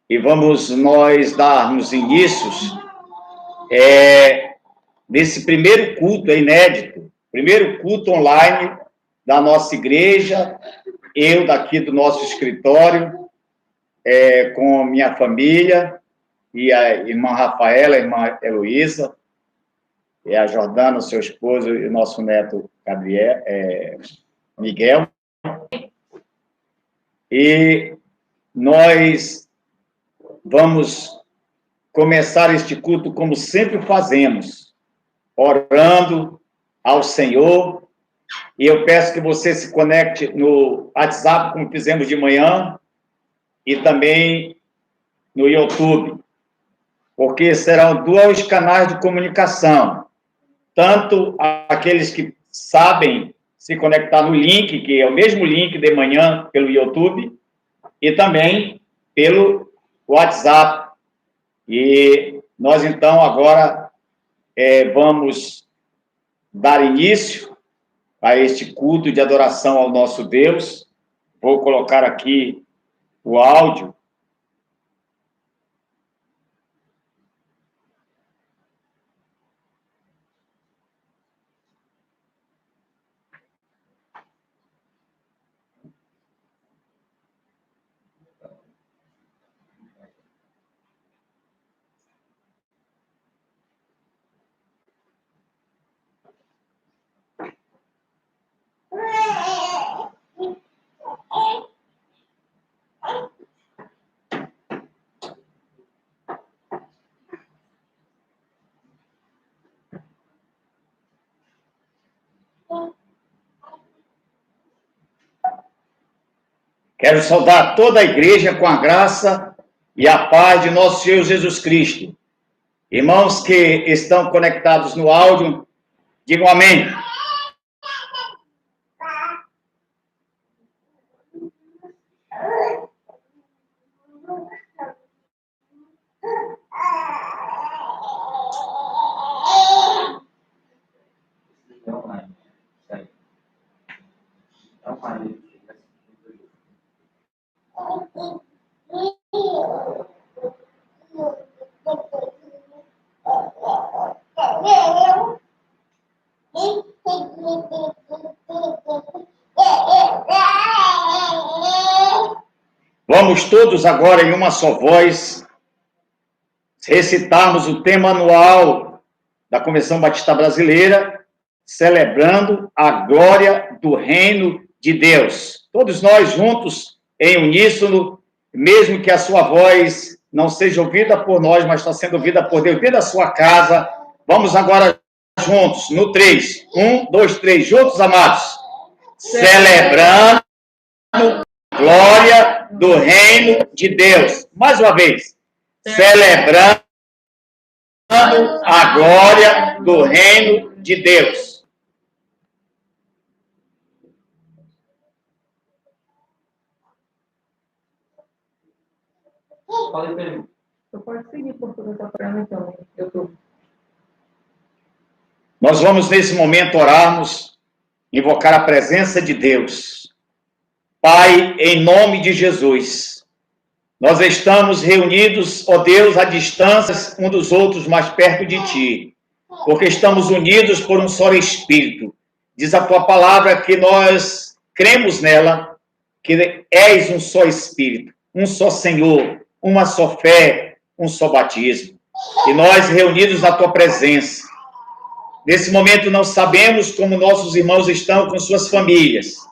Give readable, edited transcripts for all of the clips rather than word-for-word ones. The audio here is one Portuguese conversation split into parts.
e vamos nós darmos inícios nesse primeiro culto inédito, primeiro culto online da nossa igreja, eu daqui do nosso escritório, com minha família, e a irmã Rafaela, a irmã Heloísa, e a Jordana, seu esposo, e o nosso neto Gabriel, Miguel. E nós vamos começar este culto como sempre fazemos, orando ao Senhor. E eu peço que você se conecte no WhatsApp, como fizemos de manhã, e também no YouTube, porque serão dois canais de comunicação, tanto aqueles que sabem se conectar no link, que é o mesmo link de manhã pelo YouTube, e também pelo WhatsApp. E nós, então, agora vamos dar início a este culto de adoração ao nosso Deus. Vou colocar aqui o áudio. Quero saudar toda a igreja com a graça e a paz de nosso Senhor Jesus Cristo. Irmãos que estão conectados no áudio, digam amém. Vamos todos agora, em uma só voz, recitarmos o tema anual da Convenção Batista Brasileira, celebrando a glória do reino de Deus. Todos nós juntos, em uníssono, mesmo que a sua voz não seja ouvida por nós, mas está sendo ouvida por Deus dentro da sua casa. Vamos agora juntos, no 3. 1, 2, 3, juntos, amados. Celebrando a glória do reino de Deus. Mais uma vez. Celebrando a glória do reino de Deus. Pode perguntar. Eu posso seguir por toda essa frase, então. Nós vamos, nesse momento, orarmos, invocar a presença de Deus. Pai, em nome de Jesus, nós estamos reunidos, ó Deus, à distância um dos outros, mais perto de Ti, porque estamos unidos por um só Espírito. Diz a Tua palavra que nós cremos nela, que és um só Espírito, um só Senhor, uma só fé, um só batismo. E nós, reunidos na Tua presença, nesse momento não sabemos como nossos irmãos estão com suas famílias,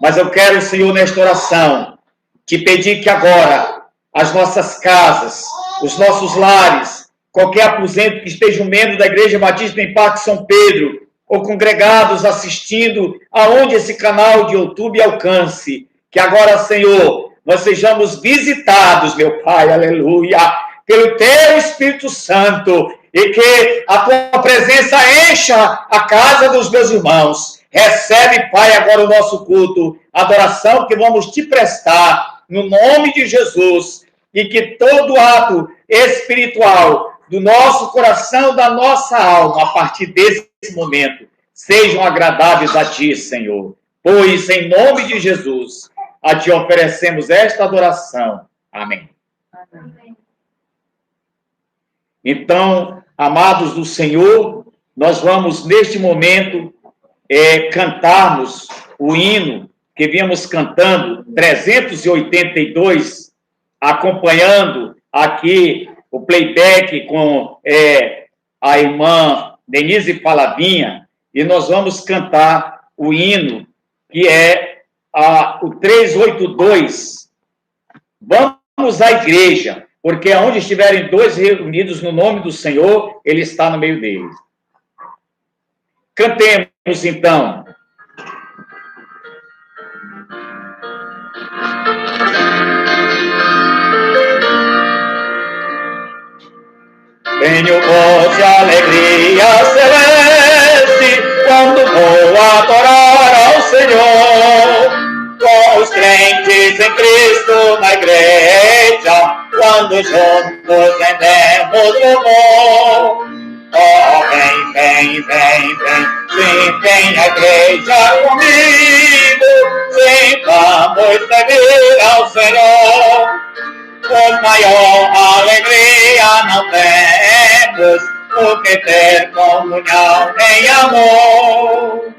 mas eu quero, Senhor, nesta oração, te pedir que agora as nossas casas, os nossos lares, qualquer aposento que esteja um membro da Igreja Batista em Parque São Pedro, ou congregados assistindo aonde esse canal de YouTube alcance, que agora, Senhor, nós sejamos visitados, meu Pai, aleluia, pelo Teu Espírito Santo, e que a Tua presença encha a casa dos meus irmãos. Recebe, Pai, agora o nosso culto, a adoração que vamos te prestar, no nome de Jesus, e que todo ato espiritual do nosso coração, da nossa alma, a partir desse momento, sejam agradáveis a Ti, Senhor. Pois, em nome de Jesus, a Ti oferecemos esta adoração. Amém. Então, amados do Senhor, nós vamos, neste momento, cantarmos o hino que viemos cantando, 382, acompanhando aqui o playback com a irmã Denise Palavinha, e nós vamos cantar o hino, que é o 382. Vamos à igreja, porque onde estiverem dois reunidos no nome do Senhor, Ele está no meio deles. Cantemos, então. Tenho voz de alegria celeste quando vou adorar ao Senhor, com os crentes em Cristo na igreja, quando juntos rendemos louvor. Oh, vem, vem, vem, vem, sim, vem a igreja comigo, sim, vamos servir ao Senhor. Por maior alegria não temos do que ter comunhão em amor.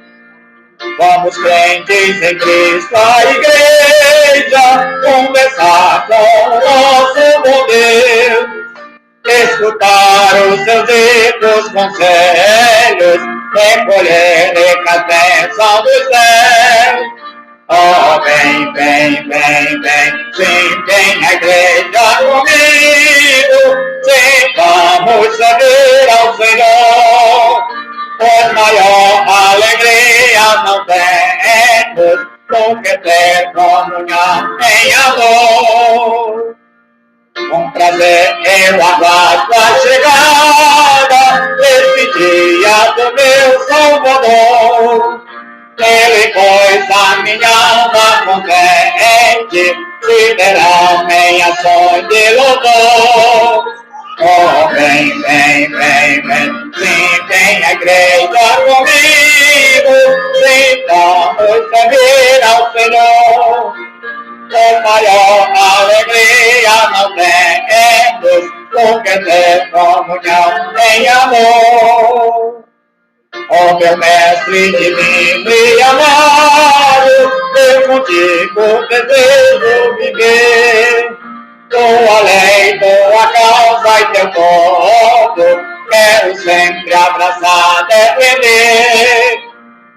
Vamos, crentes em Cristo, a igreja, conversar com o nosso bom Deus, escutar os seus ricos conselhos, recolher ricas bênçãos dos céus. Oh, vem, vem, vem, vem, sim, vem a igreja comigo, sim, vamos servir ao Senhor. Por maior alegria não temos do que ter comunhão em amor. Com prazer eu aguardo a chegada desse dia do meu Salvador. Ele pôs a minha alma contente, se verão em ações de louvor. Oh, vem, vem, vem, vem, sim, vem a igreja comigo, sim, vamos servir ao Senhor. Por maior alegria não temos do que ter comunhão em amor. Ó meu mestre divino e amado, eu contigo desejo viver. Tua lei, tua causa e teu povo, quero sempre abraçar, defender.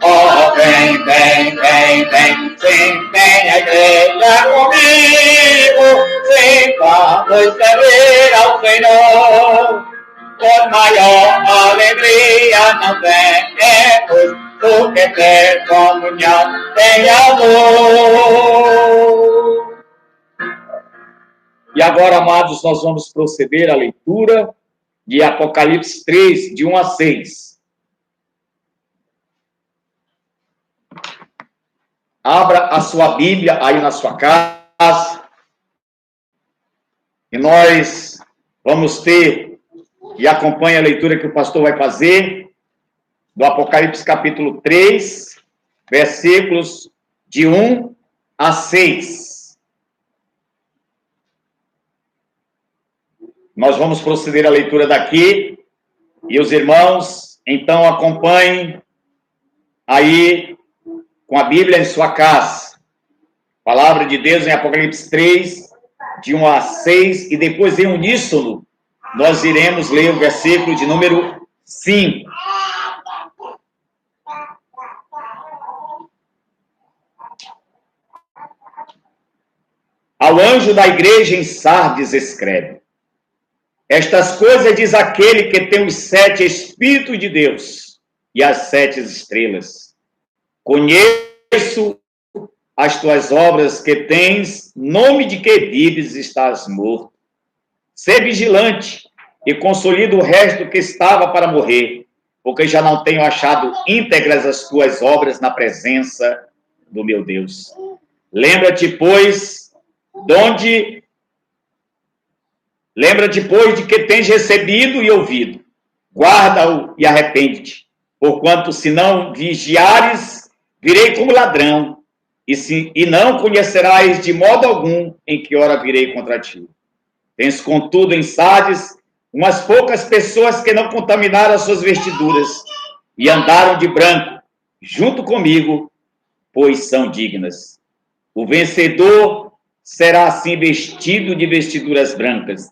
Ó, vem, vem, vem, vem, sim, vem a igreja comigo, sim, vamos servir ao Senhor. Por maior alegria não temos do que ter comunhão em amor. E agora, amados, nós vamos proceder à leitura de Apocalipse 3, de 1 a 6. Abra a sua Bíblia aí na sua casa. E nós vamos ter, e acompanhe a leitura que o pastor vai fazer, do Apocalipse capítulo 3, versículos de 1 a 6. Nós vamos proceder à leitura daqui, e os irmãos, então, acompanhem aí com a Bíblia em sua casa. Palavra de Deus em Apocalipse 3, de 1 a 6, e depois em uníssono, nós iremos ler o versículo de número 5. Ao anjo da igreja em Sardes escreve: estas coisas diz aquele que tem os 7 Espíritos de Deus e as 7 estrelas. Conheço as tuas obras que tens, nome de que vives estás morto. Sê vigilante e consolida o resto que estava para morrer, porque já não tenho achado íntegras as tuas obras na presença do meu Deus. Lembra-te, pois, de que tens recebido e ouvido. Guarda-o e arrepende-te, porquanto se não vigiares, virei como ladrão, e não conhecerás de modo algum em que hora virei contra ti. Tens, contudo, em Sardes, umas poucas pessoas que não contaminaram as suas vestiduras e andaram de branco, junto comigo, pois são dignas. O vencedor será assim vestido de vestiduras brancas,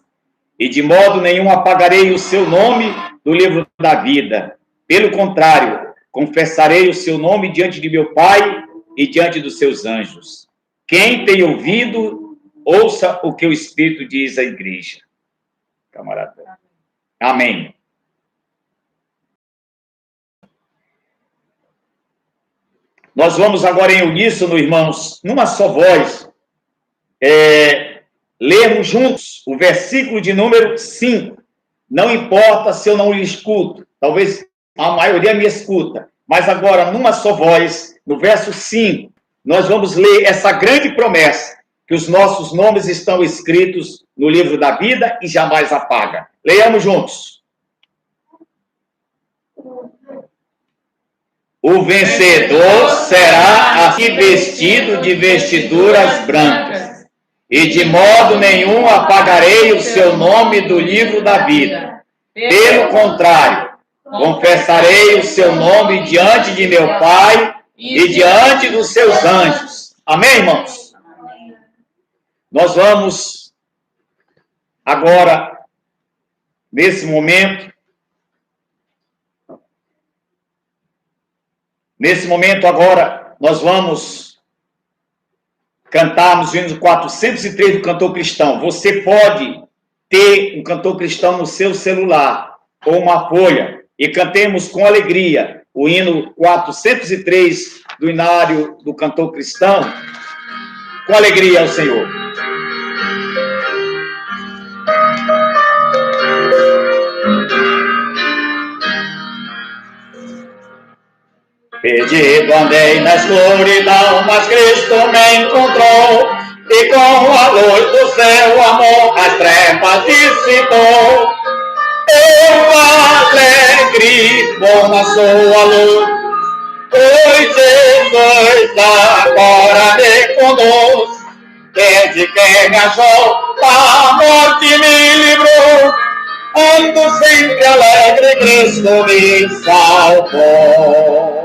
e de modo nenhum apagarei o seu nome do livro da vida. Pelo contrário, confessarei o seu nome diante de meu Pai e diante dos seus anjos. Quem tem ouvido, ouça o que o Espírito diz à igreja. Camarada. Amém. Nós vamos agora em uníssono, irmãos, numa só voz, lermos juntos o versículo de número 5. Não importa se eu não lhe escuto, talvez a maioria me escuta, mas agora, numa só voz, no verso 5, nós vamos ler essa grande promessa, que os nossos nomes estão escritos no livro da vida e jamais apaga. Leiamos juntos. O vencedor será assim vestido de vestiduras brancas, e de modo nenhum apagarei o seu nome do livro da vida. Pelo contrário, confessarei o seu nome diante de meu Pai e diante dos seus anjos. Amém, irmãos? Nós vamos agora, nesse momento agora, nós vamos cantarmos o hino 403 do Cantor Cristão. Você pode ter um Cantor Cristão no seu celular ou uma folha e cantemos com alegria o hino 403 do Inário do Cantor Cristão, com alegria ao Senhor. Perdido andei na escuridão, mas Cristo me encontrou, e com a luz do seu amor as trevas dissipou. Eu alegre vou na sua luz, pois Jesus agora me conduz. Desde que me achou, da morte me livrou, ando sempre alegre, Cristo me salvou.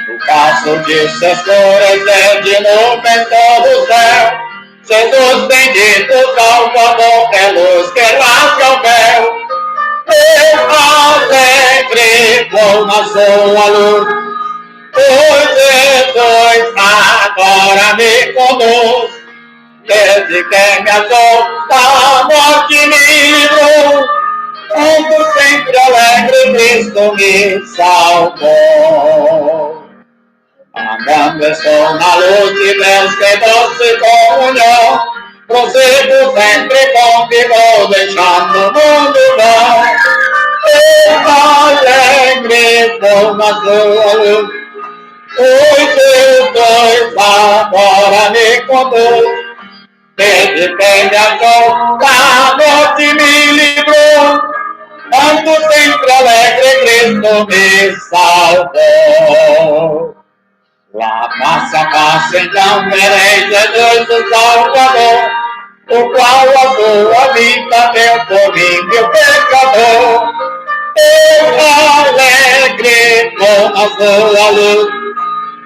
No caso de se escurecer de novo em todo o céu, Jesus bendito, Salvador, é luz que rasga o véu. Eu alegre vou na sua luz, pois Jesus agora me conduz. Desde que me achou, da morte me livrou, ando sempre alegre, Cristo me salvou. Andando estou na luz de Deus, que doce comunhão, prossigo sempre com vigor, deixando o mundo bom. Eu alegre vou na sua luz, pois Jesus agora me conduz. Desde que me achou, da morte me livrou, ando sempre alegre, Cristo me salvou. Lá face a face então verei Jesus o Salvador, o qual a sua vida deu por mim, meu pecador. Eu alegre vou na sua luz,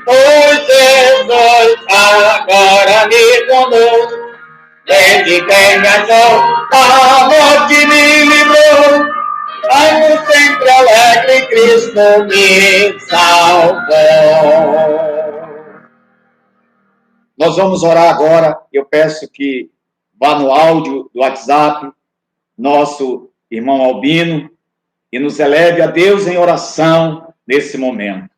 pois Jesus agora me conduz. Desde que me achou, a morte me livrou, ando sempre alegre, Cristo me salvou. Nós vamos orar agora. Eu peço que vá no áudio do WhatsApp, nosso irmão Albino, e nos eleve a Deus em oração nesse momento.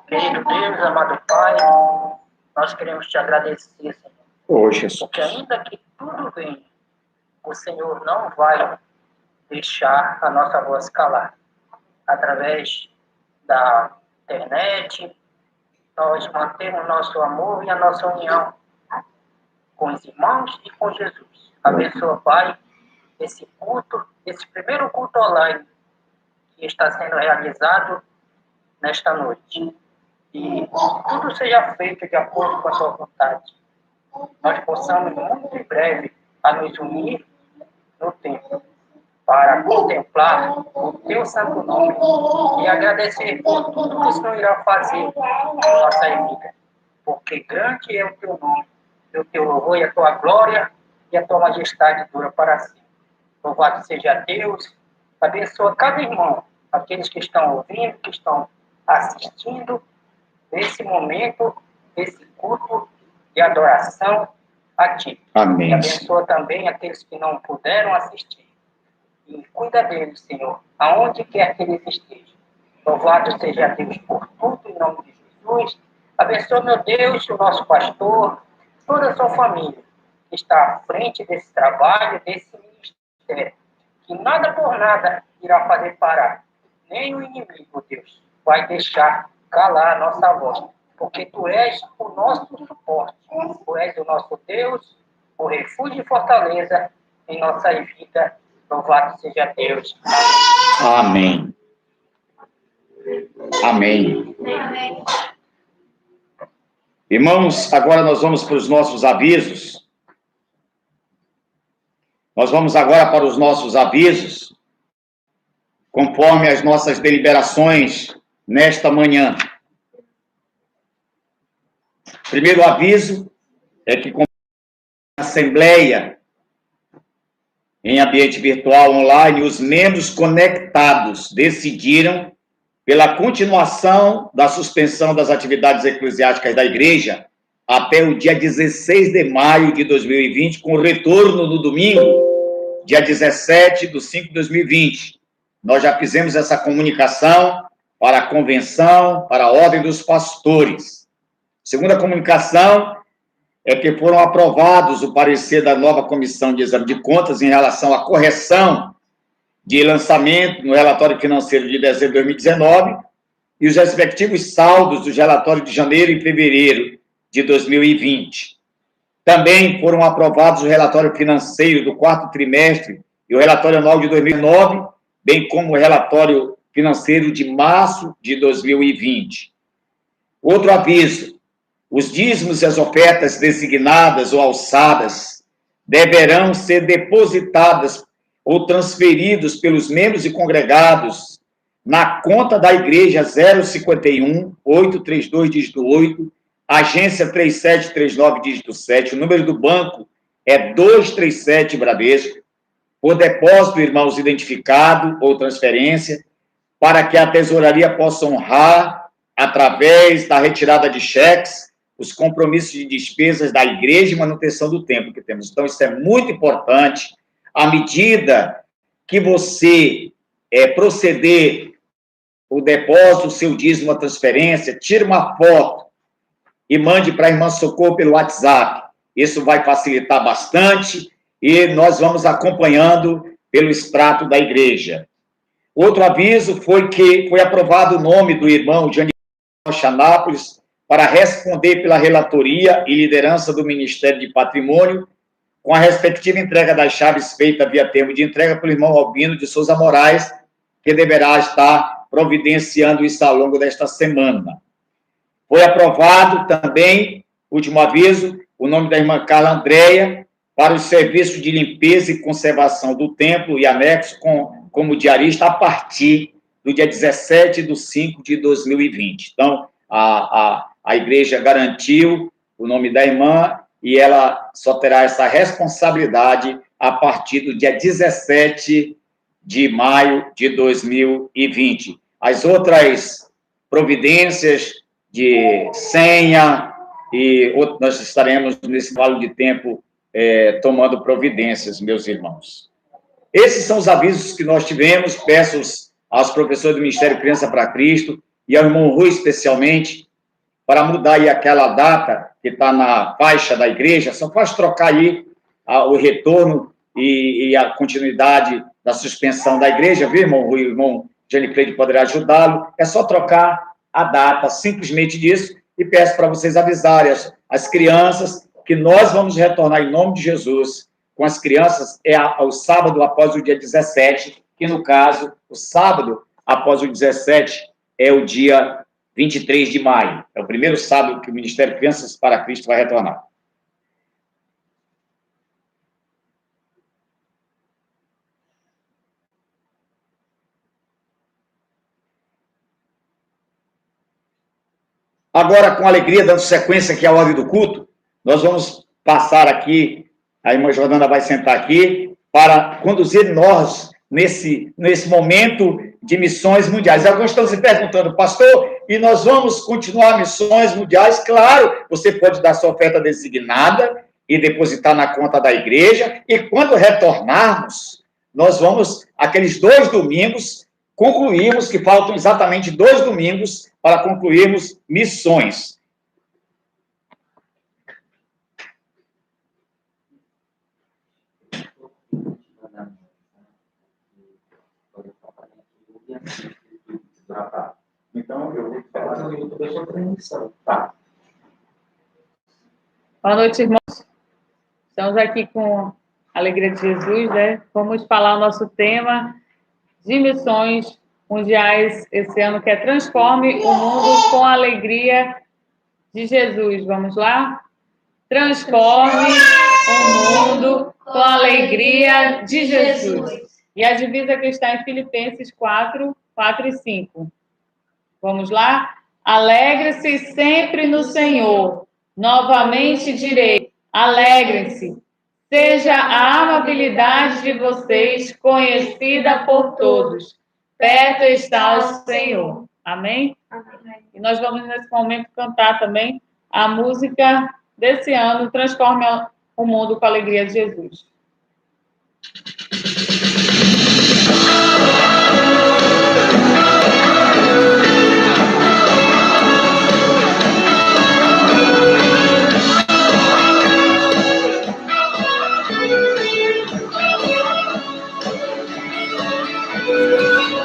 Querido Deus, amado Pai, nós queremos te agradecer, Senhor. Porque ainda que tudo venha, o Senhor não vai deixar a nossa voz calar. Através da internet, nós mantemos nosso amor e a nossa união com os irmãos e com Jesus. Abençoa, Pai, esse culto, esse primeiro culto online que está sendo realizado nesta noite. E tudo seja feito de acordo com a sua vontade. Nós possamos, muito em breve, a nos unir no templo para contemplar o teu santo nome e agradecer por tudo que o Senhor irá fazer em nossa vida. Porque grande é o teu nome, o teu louvor e a tua glória e a tua majestade dura para sempre. Louvado seja Deus. Abençoa cada irmão, aqueles que estão ouvindo, que estão assistindo nesse momento, esse culto de adoração a ti. Amém. E abençoa também aqueles que não puderam assistir. E cuida deles, Senhor, aonde quer que eles estejam. Louvado seja Deus por tudo, em nome de Jesus. Abençoa, meu Deus, o nosso pastor, toda a sua família, que está à frente desse trabalho, desse ministério. Que nada por nada irá fazer parar. Nem o inimigo, Deus, vai deixar calar a nossa voz. Porque tu és o nosso suporte. Tu és o nosso Deus, o refúgio e fortaleza em nossa vida. Louvado seja Deus. Amém. Amém. Amém. Irmãos, agora nós vamos para os nossos avisos. Nós vamos agora para os nossos avisos, conforme as nossas deliberações nesta manhã. Primeiro aviso é que com a Assembleia em ambiente virtual online, os membros conectados decidiram pela continuação da suspensão das atividades eclesiásticas da igreja até o dia 16 de maio de 2020, com retorno no domingo, dia 17 de 5 de 2020. Nós já fizemos essa comunicação para a convenção, para a ordem dos pastores. Segunda comunicação é que foram aprovados o parecer da nova comissão de exame de contas em relação à correção de lançamento no relatório financeiro de dezembro de 2019 e os respectivos saldos dos relatórios de janeiro e fevereiro de 2020. Também foram aprovados o relatório financeiro do quarto trimestre e o relatório anual de 2009, bem como o relatório financeiro de março de 2020. Outro aviso: os dízimos e as ofertas designadas ou alçadas deverão ser depositadas ou transferidos pelos membros e congregados na conta da igreja 051 832 dígito 8, agência 3739 dígito 7, o número do banco é 237 Bradesco, por depósito, irmãos, identificado ou transferência, para que a tesouraria possa honrar, através da retirada de cheques, os compromissos de despesas da igreja e manutenção do templo que temos. Então, isso é muito importante. À medida que você proceder o depósito, o seu dízimo, a transferência, tire uma foto e mande para a irmã Socorro pelo WhatsApp. Isso vai facilitar bastante e nós vamos acompanhando pelo extrato da igreja. Outro aviso foi que foi aprovado o nome do irmão Jânio Anápolis para responder pela relatoria e liderança do Ministério de Patrimônio, com a respectiva entrega das chaves feita via termo de entrega pelo irmão Albino de Souza Moraes, que deverá estar providenciando isso ao longo desta semana. Foi aprovado também, último aviso, o nome da irmã Carla Andréia para os serviços de limpeza e conservação do templo e anexo como diarista a partir do dia 17/5/2020. Então, a igreja garantiu o nome da irmã e ela só terá essa responsabilidade a partir do dia 17 de maio de 2020. As outras providências de senha e nós estaremos nesse vale de tempo tomando providências, meus irmãos. Esses são os avisos que nós tivemos. Peço aos professores do Ministério Criança para Cristo e ao irmão Rui especialmente para mudar aí aquela data que está na faixa da igreja, só faz trocar aí o retorno e a continuidade da suspensão da igreja, viu, irmão Rui? O irmão Janicleide poderá ajudá-lo. É só trocar a data, simplesmente disso, e peço para vocês avisarem as crianças que nós vamos retornar em nome de Jesus com as crianças ao sábado após o dia 17, que no caso, o sábado após o 17 é o dia 23 de maio. É o primeiro sábado que o Ministério Crianças para Cristo vai retornar. Agora, com alegria, dando sequência aqui à ordem do culto, nós vamos passar aqui, a irmã Jordana vai sentar aqui, para conduzir nós nesse momento de missões mundiais. Alguns estão se perguntando, pastor, e nós vamos continuar missões mundiais? Claro, você pode dar sua oferta designada e depositar na conta da igreja, e quando retornarmos, nós vamos, aqueles 2 domingos, concluirmos, que faltam exatamente 2 domingos para concluirmos missões. Então, eu vou falar um minuto da sua transmissão. Tá. Boa noite, irmãos. Estamos aqui com a alegria de Jesus, né? Vamos falar o nosso tema de missões mundiais esse ano, que é Transforme o Mundo com a Alegria de Jesus. Vamos lá? Transforme o mundo com a alegria de Jesus. E a divisa que está em Filipenses 4, 4 e 5. Vamos lá? Alegre-se sempre no Senhor. Novamente direi, alegrem-se. Seja a amabilidade de vocês conhecida por todos. Perto está o Senhor. Amém? Amém? E nós vamos, nesse momento, cantar também a música desse ano, Transforme o Mundo com a Alegria de Jesus.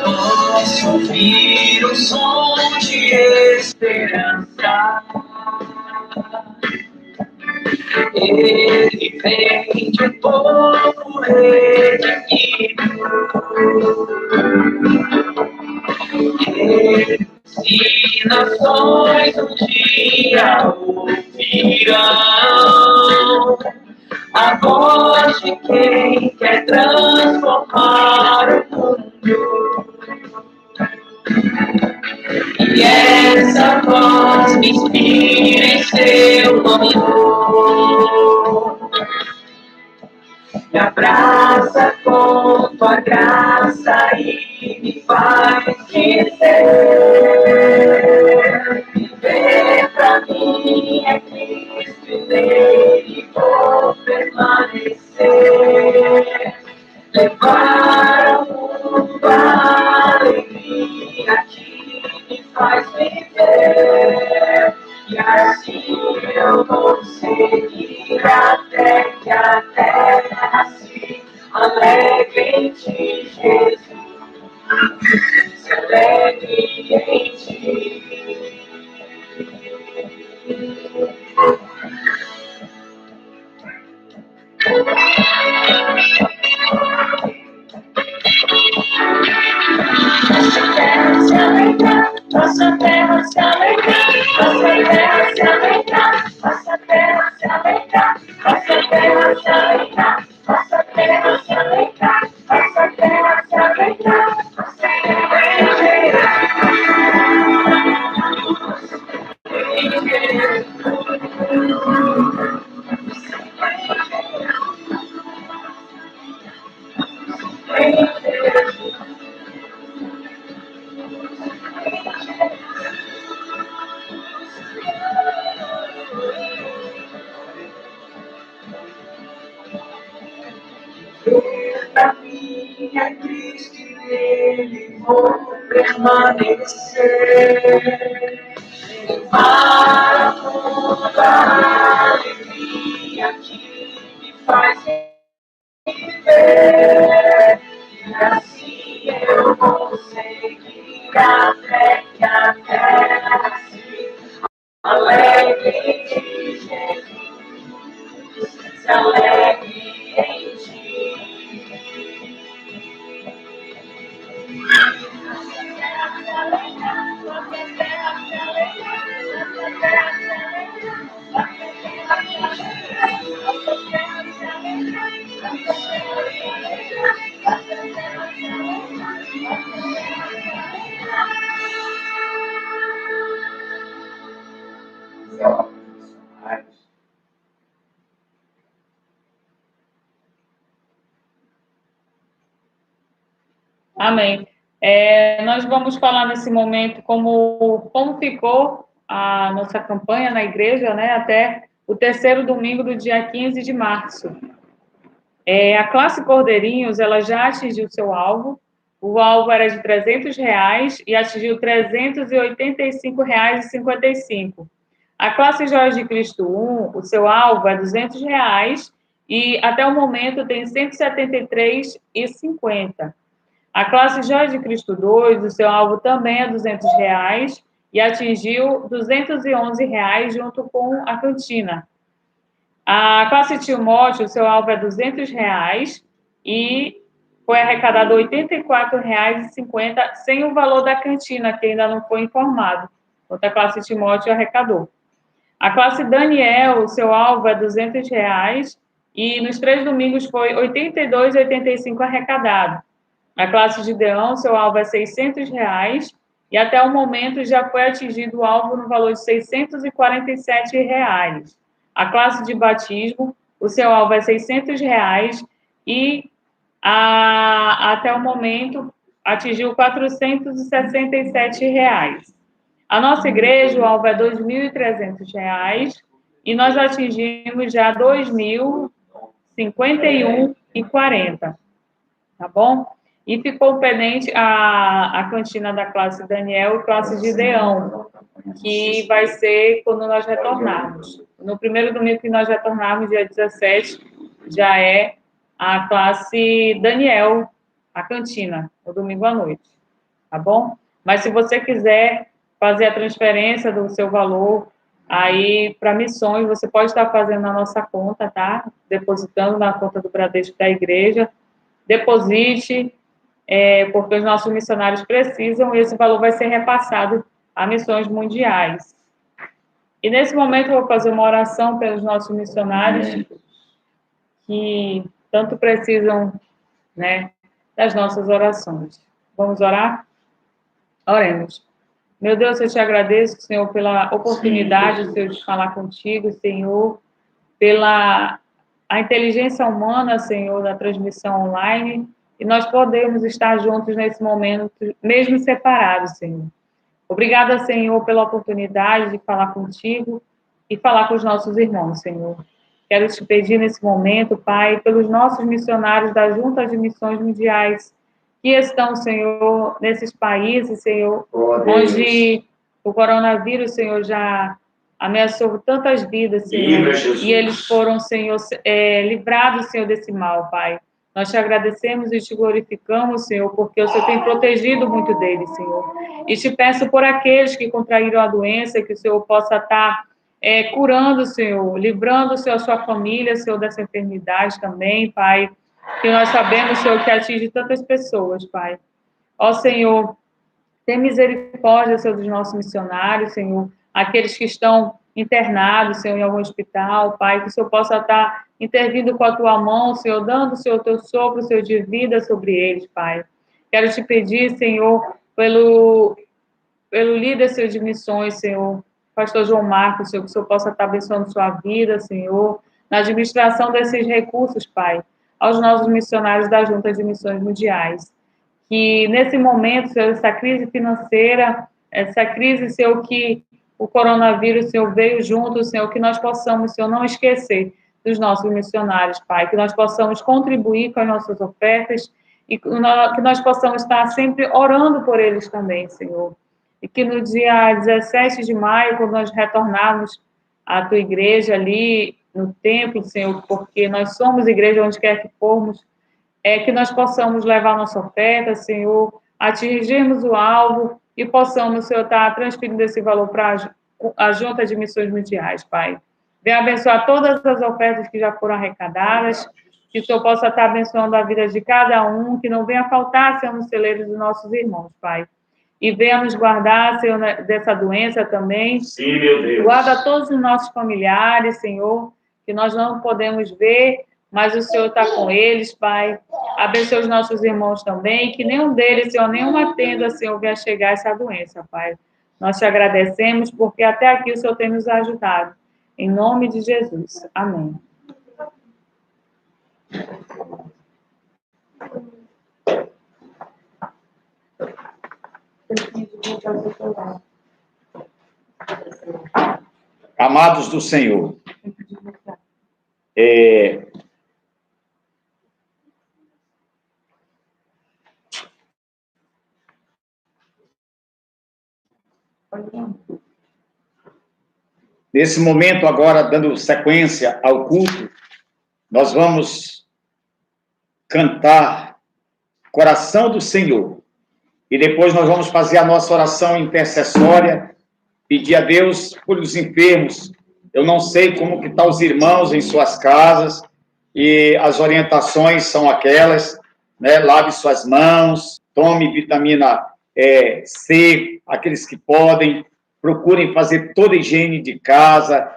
Posso ouvir o som de esperança. Ele vem de um povo redimido. E nações um dia ouvirão a voz de quem quer transformar o mundo. E essa voz me inspira em seu amor. Me abraça com tua graça e me faz dizer: viver pra mim é Cristo e nele vou permanecer. Levar ao pois que nele vou permanecer. Para toda a alegria que me faz viver, e assim eu vou seguir até que a terra se alegre de Jesus, se alegre em ti. Amém. Nós vamos falar nesse momento como ficou a nossa campanha na igreja, né, até o terceiro domingo do dia 15 de março. A classe Cordeirinhos, ela já atingiu seu alvo. O alvo era de R$300 e atingiu R$385,55. A classe Joias de Cristo 1, o seu alvo é R$200 e até o momento tem R$173,50. A classe Joias de Cristo 2, o seu alvo também é R$200 e atingiu R$211 junto com a cantina. A classe Timóteo, o seu alvo é R$200 e foi arrecadado R$84,50 sem o valor da cantina, que ainda não foi informado, quanto a classe Timóteo arrecadou. A classe Daniel, o seu alvo é R$200 e nos 3 domingos foi R$82,85 arrecadado. A classe Gideão, seu alvo é R$600 e até o momento já foi atingido o alvo no valor de R$647. A classe de batismo, o seu alvo é R$600 e até o momento atingiu R$467. A nossa igreja, o alvo é R$2.300 e nós atingimos já R$2.051,40. Tá bom? E ficou pendente a cantina da classe Daniel e classe Gideão, que vai ser quando nós retornarmos. No primeiro domingo que nós retornarmos, dia 17, já é a classe Daniel, a cantina, no domingo à noite. Tá bom? Mas se você quiser fazer a transferência do seu valor aí para missões, você pode estar fazendo na nossa conta, tá? Depositando na conta do Bradesco da igreja. Deposite, porque os nossos missionários precisam e esse valor vai ser repassado a missões mundiais. E nesse momento eu vou fazer uma oração pelos nossos missionários que tanto precisam, né, das nossas orações. Vamos orar? Oremos. Meu Deus, eu te agradeço, Senhor, pela oportunidade, Senhor, de falar contigo, Senhor, pela a inteligência humana, Senhor, da transmissão online, e nós podemos estar juntos nesse momento, mesmo separados, Senhor. Obrigada, Senhor, pela oportunidade de falar contigo e falar com os nossos irmãos, Senhor. Quero te pedir nesse momento, Pai, pelos nossos missionários da Junta de Missões Mundiais, que estão, Senhor, nesses países, Senhor, onde o coronavírus, Senhor, já ameaçou tantas vidas, Senhor, e eles foram, Senhor, livrados, Senhor, desse mal, Pai. Nós te agradecemos e te glorificamos, Senhor, porque o Senhor tem protegido muito deles, Senhor. E te peço por aqueles que contraíram a doença, que o Senhor possa estar curando, Senhor, livrando, Senhor, a sua família, Senhor, dessa enfermidade também, Pai, que nós sabemos, Senhor, que atinge tantas pessoas, Pai. Ó, Senhor, tem misericórdia, Senhor, dos nossos missionários, Senhor, aqueles que estão internados, Senhor, em algum hospital, Pai, que o Senhor possa estar intervindo com a tua mão, Senhor, dando, Senhor, teu sopro, Senhor, de vida sobre eles, Pai. Quero te pedir, Senhor, pelo líder, Senhor, de missões, Senhor, pastor João Marcos, Senhor, que o Senhor possa estar abençoando sua vida, Senhor, na administração desses recursos, Pai, aos nossos missionários da Junta de Missões Mundiais. Que nesse momento, Senhor, essa crise financeira, essa crise, Senhor, que o coronavírus, Senhor, veio junto, Senhor, que nós possamos, Senhor, não esquecer dos nossos missionários, Pai, que nós possamos contribuir com as nossas ofertas e que nós possamos estar sempre orando por eles também, Senhor. E que no dia 17 de maio, quando nós retornarmos à tua igreja ali, no templo, Senhor, porque nós somos igreja onde quer que formos, que nós possamos levar nossa oferta, Senhor, atingirmos o alvo e possamos, Senhor, estar transferindo esse valor para a Junta de Missões Mundiais, Pai. Venha abençoar todas as ofertas que já foram arrecadadas, que o Senhor possa estar abençoando a vida de cada um, que não venha faltar, Senhor, nos celeiros dos nossos irmãos, Pai. E venha nos guardar, Senhor, dessa doença também. Sim, meu Deus. Guarda todos os nossos familiares, Senhor, que nós não podemos ver, mas o Senhor está com eles, Pai. Abençoe os nossos irmãos também, que nenhum deles, Senhor, nenhuma tenda, Senhor, venha chegar essa doença, Pai. Nós te agradecemos, porque até aqui o Senhor tem nos ajudado. Em nome de Jesus. Amém. Amados do Senhor, nesse momento agora, dando sequência ao culto, nós vamos cantar Coração do Senhor. E depois nós vamos fazer a nossa oração intercessória, pedir a Deus por os enfermos. Eu não sei como que estão os irmãos em suas casas, e as orientações são aquelas, né? Lave suas mãos, tome vitamina C, aqueles que podem, procurem fazer toda a higiene de casa,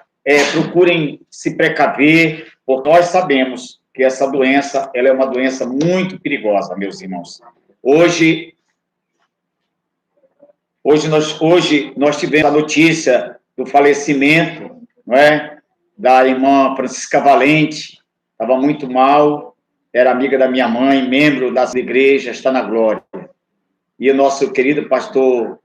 procurem se precaver, porque nós sabemos que essa doença, ela é uma doença muito perigosa, meus irmãos. Hoje nós tivemos a notícia do falecimento, não é, da irmã Francisca Valente. Estava muito mal, era amiga da minha mãe, membro da igreja, está na glória. E o nosso querido pastor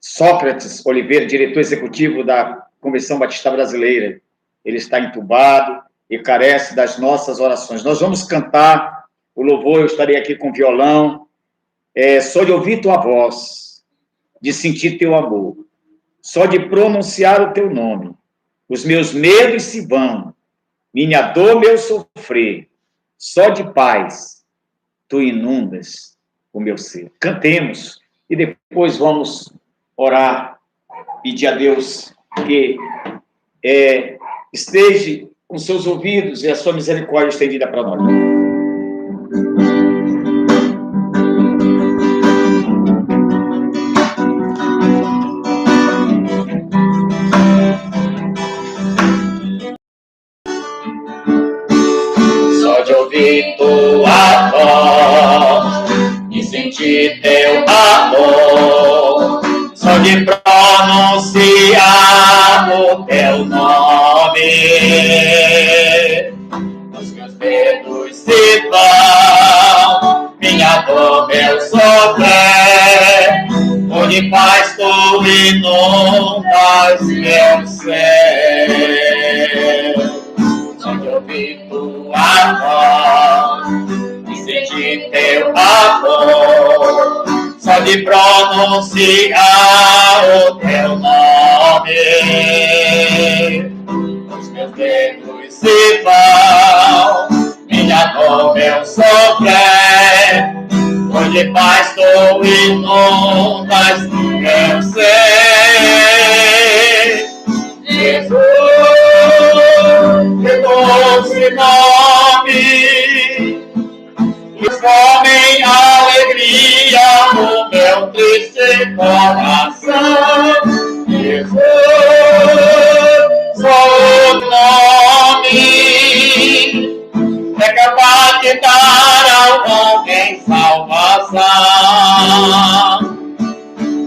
Sócrates Oliveira, diretor executivo da Convenção Batista Brasileira, ele está entubado e carece das nossas orações. Nós vamos cantar o louvor, eu estarei aqui com violão, só de ouvir tua voz, de sentir teu amor, só de pronunciar o teu nome, os meus medos se vão, minha dor, meu sofrer, só de paz tu inundas o meu ser. Cantemos e depois vamos orar, pedir a Deus que esteja com seus ouvidos e a sua misericórdia estendida para nós. Só de ouvir tua voz e sentir teu amor, só de pronunciar o teu nome, os meus dedos se vão, minha dor, meu sofrer, onde paz tu inundas meu ser. Só de ouvir tua voz e sentir teu amor, só de pronunciar o teu nome, os meus dedos se vão, minha dor, meu sofrer, onde paz tu inundas meu ser. Jesus, que doce nome, transforma em alegria o meu triste coração. Jesus, só o nome é capaz de dar ao homem salvação.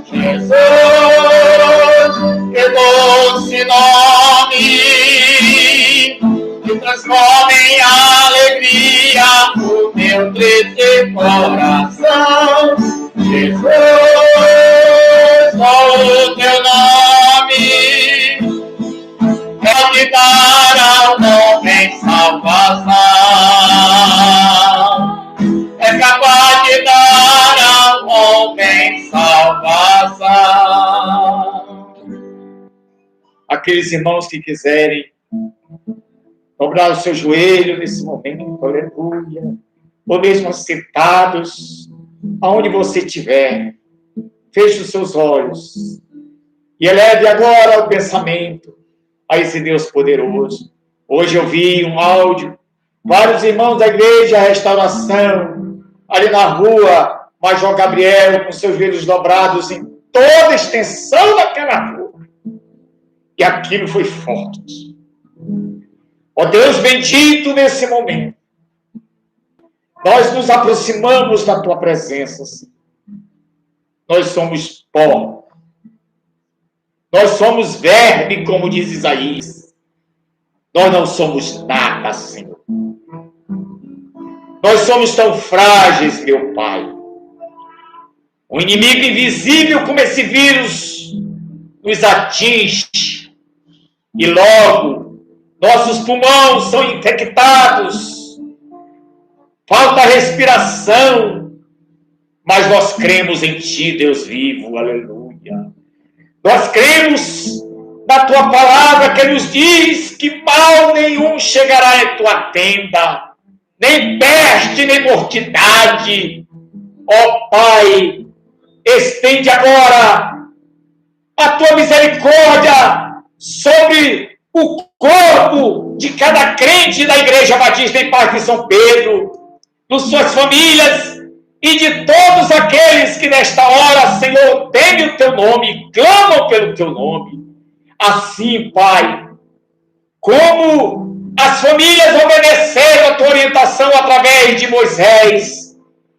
Jesus, que doce nome, que transforma em alegria o meu triste coração. Jesus, só o teu nome pode dar ao homem salvação. É capaz aqueles irmãos que quiserem dobrar o seu joelho nesse momento, aleluia, ou mesmo sentados, aonde você estiver, feche os seus olhos e eleve agora o pensamento a esse Deus poderoso. Hoje eu vi um áudio, vários irmãos da Igreja Restauração, ali na rua Major Gabriel, com seus joelhos dobrados em toda a extensão daquela rua. E aquilo foi forte. Ó Deus bendito, nesse momento, nós nos aproximamos da Tua presença, Senhor. Nós somos pó. Nós somos verme, como diz Isaías. Nós não somos nada, Senhor. Nós somos tão frágeis, meu Pai. Um inimigo invisível como esse vírus nos atinge. E logo, nossos pulmões são infectados. Falta respiração. Mas nós cremos em Ti, Deus vivo. Aleluia. Nós cremos na Tua palavra que nos diz que mal nenhum chegará em Tua tenda. Nem peste, nem mortidade. Ó Pai, estende agora a Tua misericórdia sobre o corpo de cada crente da Igreja Batista em Paz de São Pedro, das suas famílias e de todos aqueles que nesta hora, Senhor, temem o Teu nome, clamam pelo Teu nome. Assim, Pai, como as famílias obedeceram a Tua orientação através de Moisés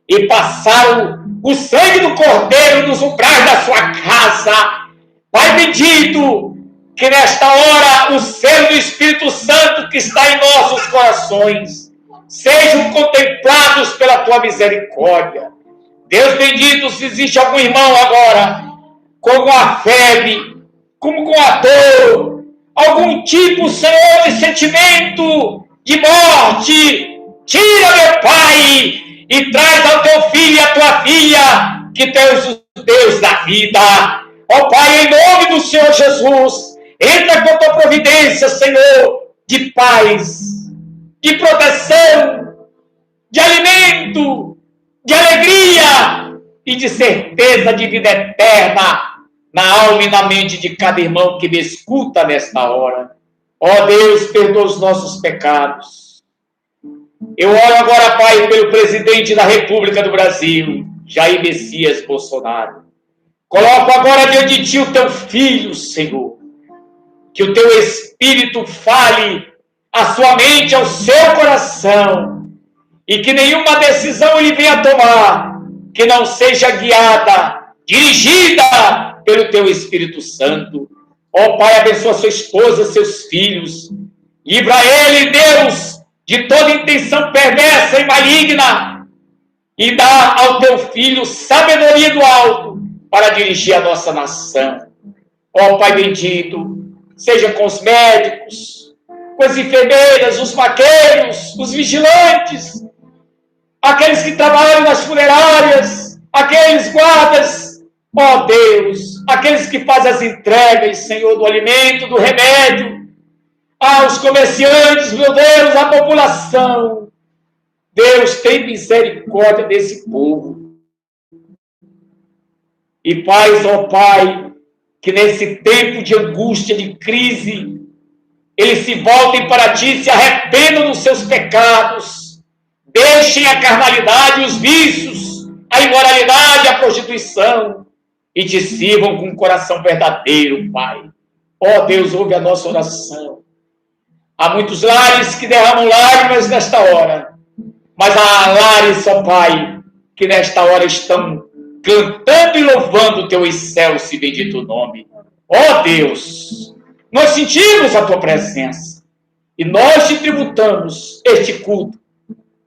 e passaram o sangue do Cordeiro nos umbrais da sua casa, Pai bendito, que nesta hora o selo do Espírito Santo que está em nossos corações sejam contemplados pela Tua misericórdia. Deus bendito, se existe algum irmão agora com a febre, como com a dor, algum tipo, Senhor, de sentimento de morte, tira, meu Pai, e traz ao Teu filho e à Tua filha, que Tu és o Deus da vida. Ó Pai, em nome do Senhor Jesus, entra com a Tua providência, Senhor, de paz, de proteção, de alimento, de alegria e de certeza de vida eterna na alma e na mente de cada irmão que me escuta nesta hora. Ó Deus, perdoa os nossos pecados. Eu oro agora, Pai, pelo presidente da República do Brasil, Jair Messias Bolsonaro. Coloco agora diante de Ti o Teu filho, Senhor. Que o Teu Espírito fale à sua mente, ao seu coração, e que nenhuma decisão ele venha tomar que não seja guiada, dirigida pelo Teu Espírito Santo. Ó Pai, abençoa sua esposa, seus filhos, livra ele, Deus, de toda intenção perversa e maligna, e dá ao Teu filho sabedoria do alto para dirigir a nossa nação. Ó Pai bendito, seja com os médicos, com as enfermeiras, os maqueiros, os vigilantes, aqueles que trabalham nas funerárias, aqueles guardas, ó Deus, aqueles que fazem as entregas, Senhor, do alimento, do remédio, aos comerciantes, meu Deus, à população. Deus, tem misericórdia desse povo. E faz, ó Pai, que nesse tempo de angústia, de crise, eles se voltem para Ti, se arrependam dos seus pecados, deixem a carnalidade, os vícios, a imoralidade, a prostituição, e Te sirvam com um coração verdadeiro, Pai. Ó Deus, ouve a nossa oração. Há muitos lares que derramam lágrimas nesta hora, mas há lares, ó Pai, que nesta hora estão cantando e louvando o Teu excelso e bendito nome. Ó Deus, nós sentimos a Tua presença e nós Te tributamos este culto,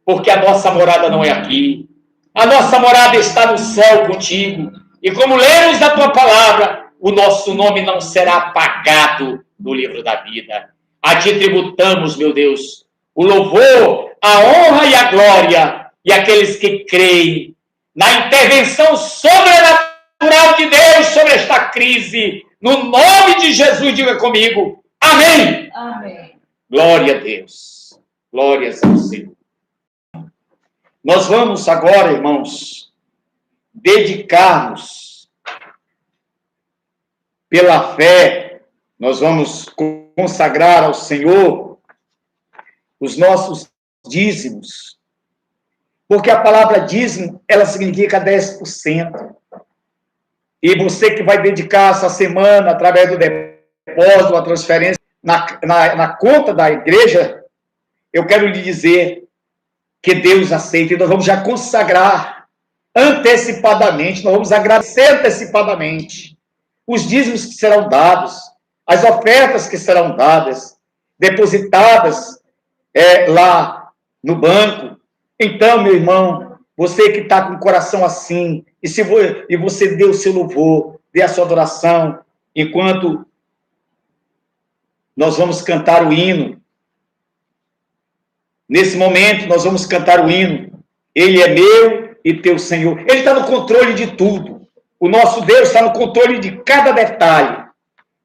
porque a nossa morada não é aqui. A nossa morada está no céu contigo. E como lemos da Tua palavra, o nosso nome não será apagado no livro da vida. A Ti tributamos, meu Deus, o louvor, a honra e a glória. E aqueles que creem na intervenção sobrenatural de Deus sobre esta crise. No nome de Jesus, diga comigo. Amém. Amém. Glória a Deus. Glórias ao Senhor. Nós vamos agora, irmãos, dedicar-nos pela fé. Nós vamos consagrar ao Senhor os nossos dízimos. Porque a palavra dízimo, ela significa 10%. E você que vai dedicar essa semana, através do depósito, a transferência, na conta da igreja, eu quero lhe dizer que Deus aceita. E nós vamos já consagrar antecipadamente, nós vamos agradecer antecipadamente os dízimos que serão dados, as ofertas que serão dadas, depositadas lá no banco. Então, meu irmão, você que está com o coração assim, e você dê o seu louvor, dê a sua adoração, enquanto nós vamos cantar o hino. Nesse momento, nós vamos cantar o hino. Ele é meu e teu Senhor. Ele está no controle de tudo. O nosso Deus está no controle de cada detalhe.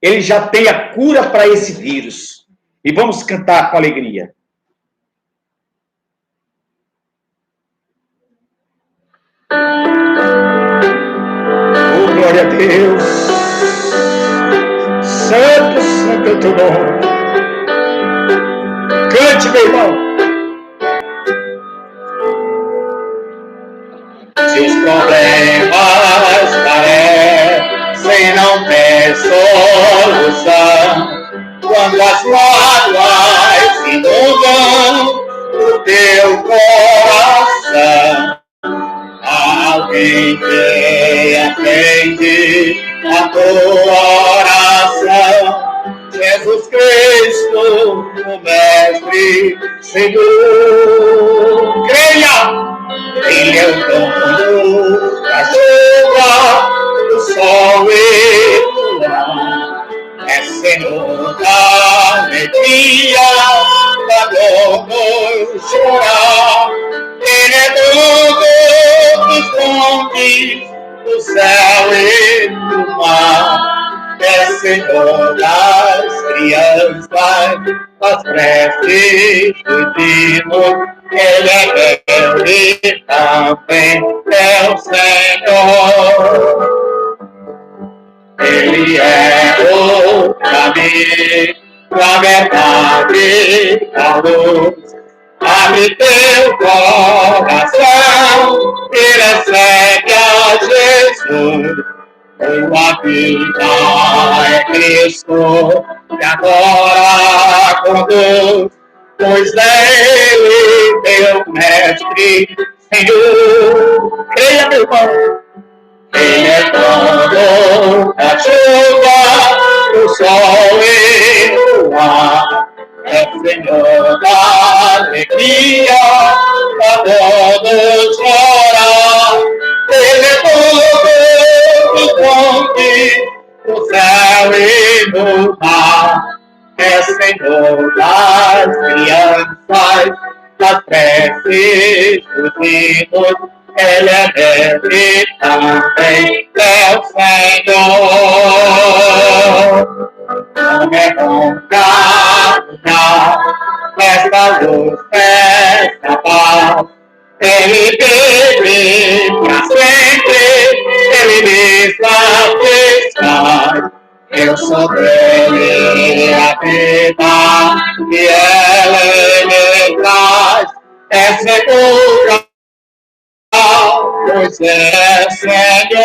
Ele já tem a cura para esse vírus. E vamos cantar com alegria. Oh, glória a Deus. Santo, santo é o teu nome. Cante, meu irmão. Seus problemas parecem não ter solução, quando as mágoas inundam o teu coração. Alguém que atende a tua oração, Jesus Cristo, o Mestre, Senhor. Creia! Ele é o dono da chuva, do sol e do ar. É Senhor da alegria, da dor no chorar. Ele é dono dos montes, do céu e do mar. É Senhor das crianças, das preces dos hinos. Ele é Deus e também é o Senhor. Ele é o caminho, a verdade, a luz. Abre teu coração e recebe a Jesus. Tua vida é Cristo e agora conduz. Pois Ele, teu Mestre, Senhor. Creia, meu irmão. Ele é dono da chuva, do sol e do ar. É Senhor da alegria, da dor do chorar. Ele é dono dos montes, do céu e do mar. É Senhor das crianças, das preces dos hinos. Ele é Deus e também é o Senhor. Como é bom caminhar nesta luz, nesta paz. Ele vive para sempre, Ele me satisfaz. Eu sou dele, a vida que Ele me traz é segura, pois é Senhor.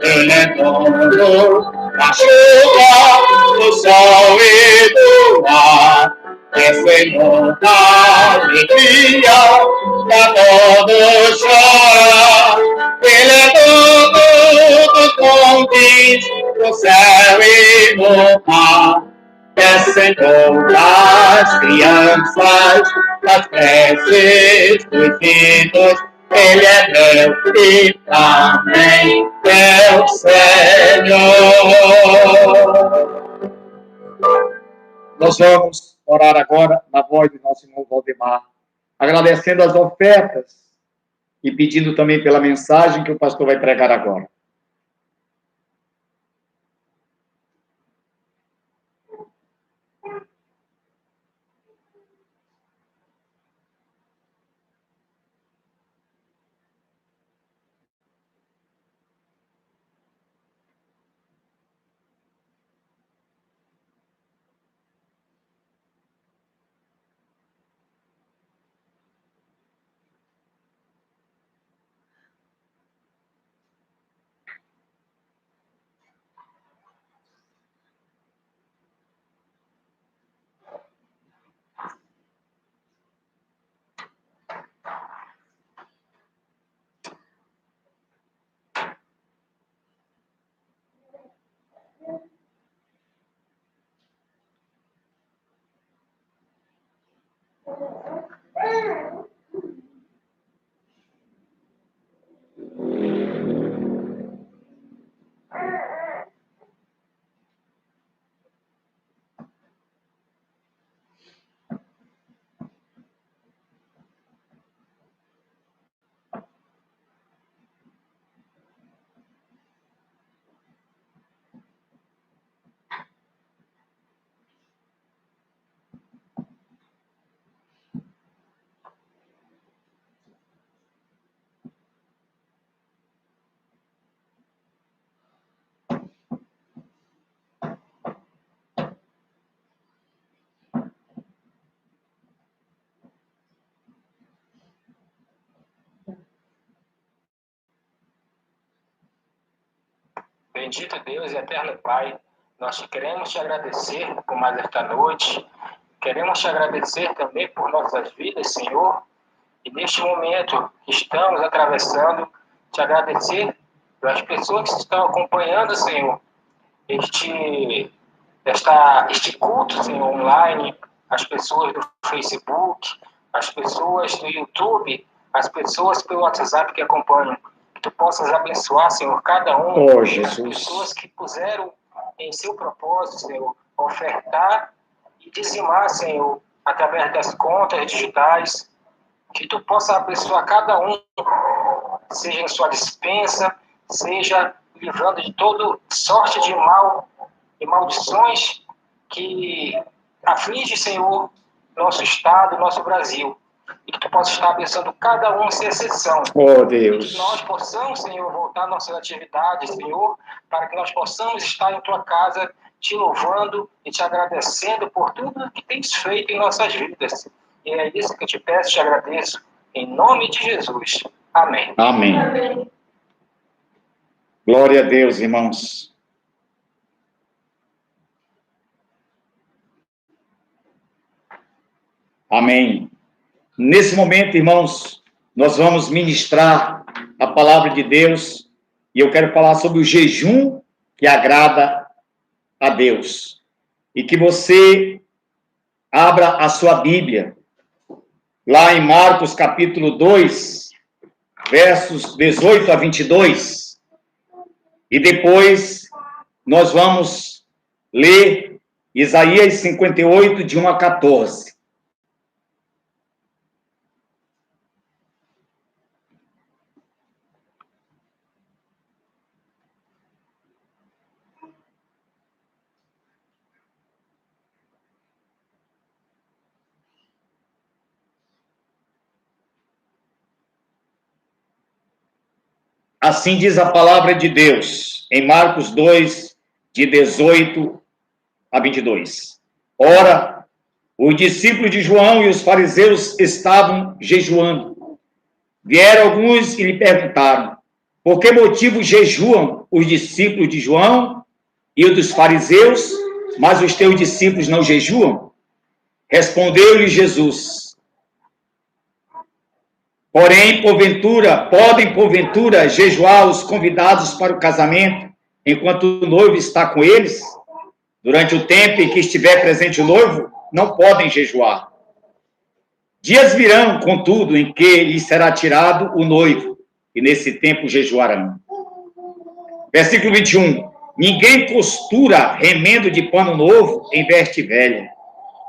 Ele é dono da chuva, do sol e do ar. É Senhor da alegria, da dor do chorar. Ele é dono dos montes, do céu e do mar. É Senhor das crianças, das preces dos hinos. Ele é Deus e também é o Senhor. Nós vamos orar agora na voz do nosso irmão Valdemar, agradecendo as ofertas e pedindo também pela mensagem que o pastor vai pregar agora. Bendito Deus e eterno Pai, nós queremos te agradecer por mais esta noite, queremos te agradecer também por nossas vidas, Senhor, e neste momento que estamos atravessando, te agradecer pelas pessoas que estão acompanhando, Senhor, este culto, Senhor, online, as pessoas do Facebook, as pessoas do YouTube, as pessoas pelo WhatsApp que acompanham. Tu possas abençoar, Senhor, cada um, as pessoas que puseram em seu propósito, Senhor, ofertar e dizimar, Senhor, através das contas digitais, que Tu possa abençoar cada um, seja em sua despensa, seja livrando de toda sorte de mal e maldições que aflige, Senhor, nosso Estado, nosso Brasil. E que Tu possa estar abençoando cada um sem exceção. Oh, Deus. E que nós possamos, Senhor, voltar nossas atividades, Senhor, para que nós possamos estar em Tua casa te louvando e te agradecendo por tudo que tens feito em nossas vidas. E é isso que eu te peço e te agradeço. Em nome de Jesus. Amém. Amém. Amém. Glória a Deus, irmãos. Amém. Nesse momento, irmãos, nós vamos ministrar a palavra de Deus e eu quero falar sobre o jejum que agrada a Deus. E que você abra a sua Bíblia, lá em Marcos capítulo 2, versos 18 a 22. E depois nós vamos ler Isaías 58, de 1 a 14. Assim diz a palavra de Deus, em Marcos 2, de 18 a 22. Ora, os discípulos de João e os fariseus estavam jejuando. Vieram alguns e lhe perguntaram, por que motivo jejuam os discípulos de João e os dos fariseus, mas os teus discípulos não jejuam? Respondeu-lhe Jesus, porém, podem porventura jejuar os convidados para o casamento, enquanto o noivo está com eles? Durante o tempo em que estiver presente o noivo, não podem jejuar. Dias virão, contudo, em que lhes será tirado o noivo, e nesse tempo jejuarão. Versículo 21. Ninguém costura remendo de pano novo em veste velha,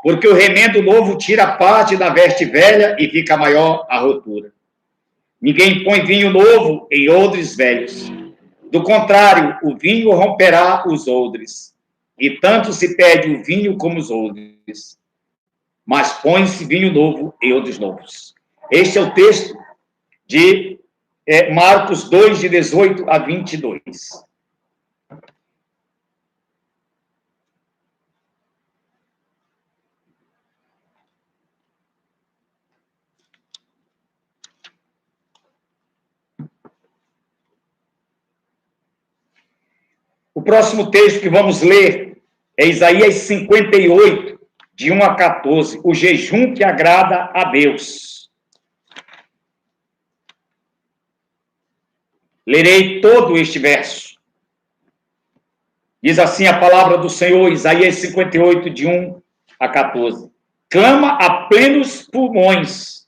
porque o remendo novo tira parte da veste velha e fica maior a rotura. Ninguém põe vinho novo em odres velhos. Do contrário, o vinho romperá os odres, e tanto se perde o vinho como os odres. Mas põe-se vinho novo em odres novos. Este é o texto de Marcos 2, de 18 a 22. O próximo texto que vamos ler é Isaías 58, de 1 a 14, o jejum que agrada a Deus. Lerei todo este verso. Diz assim a palavra do Senhor, Isaías 58, de 1 a 14. clama a plenos pulmões,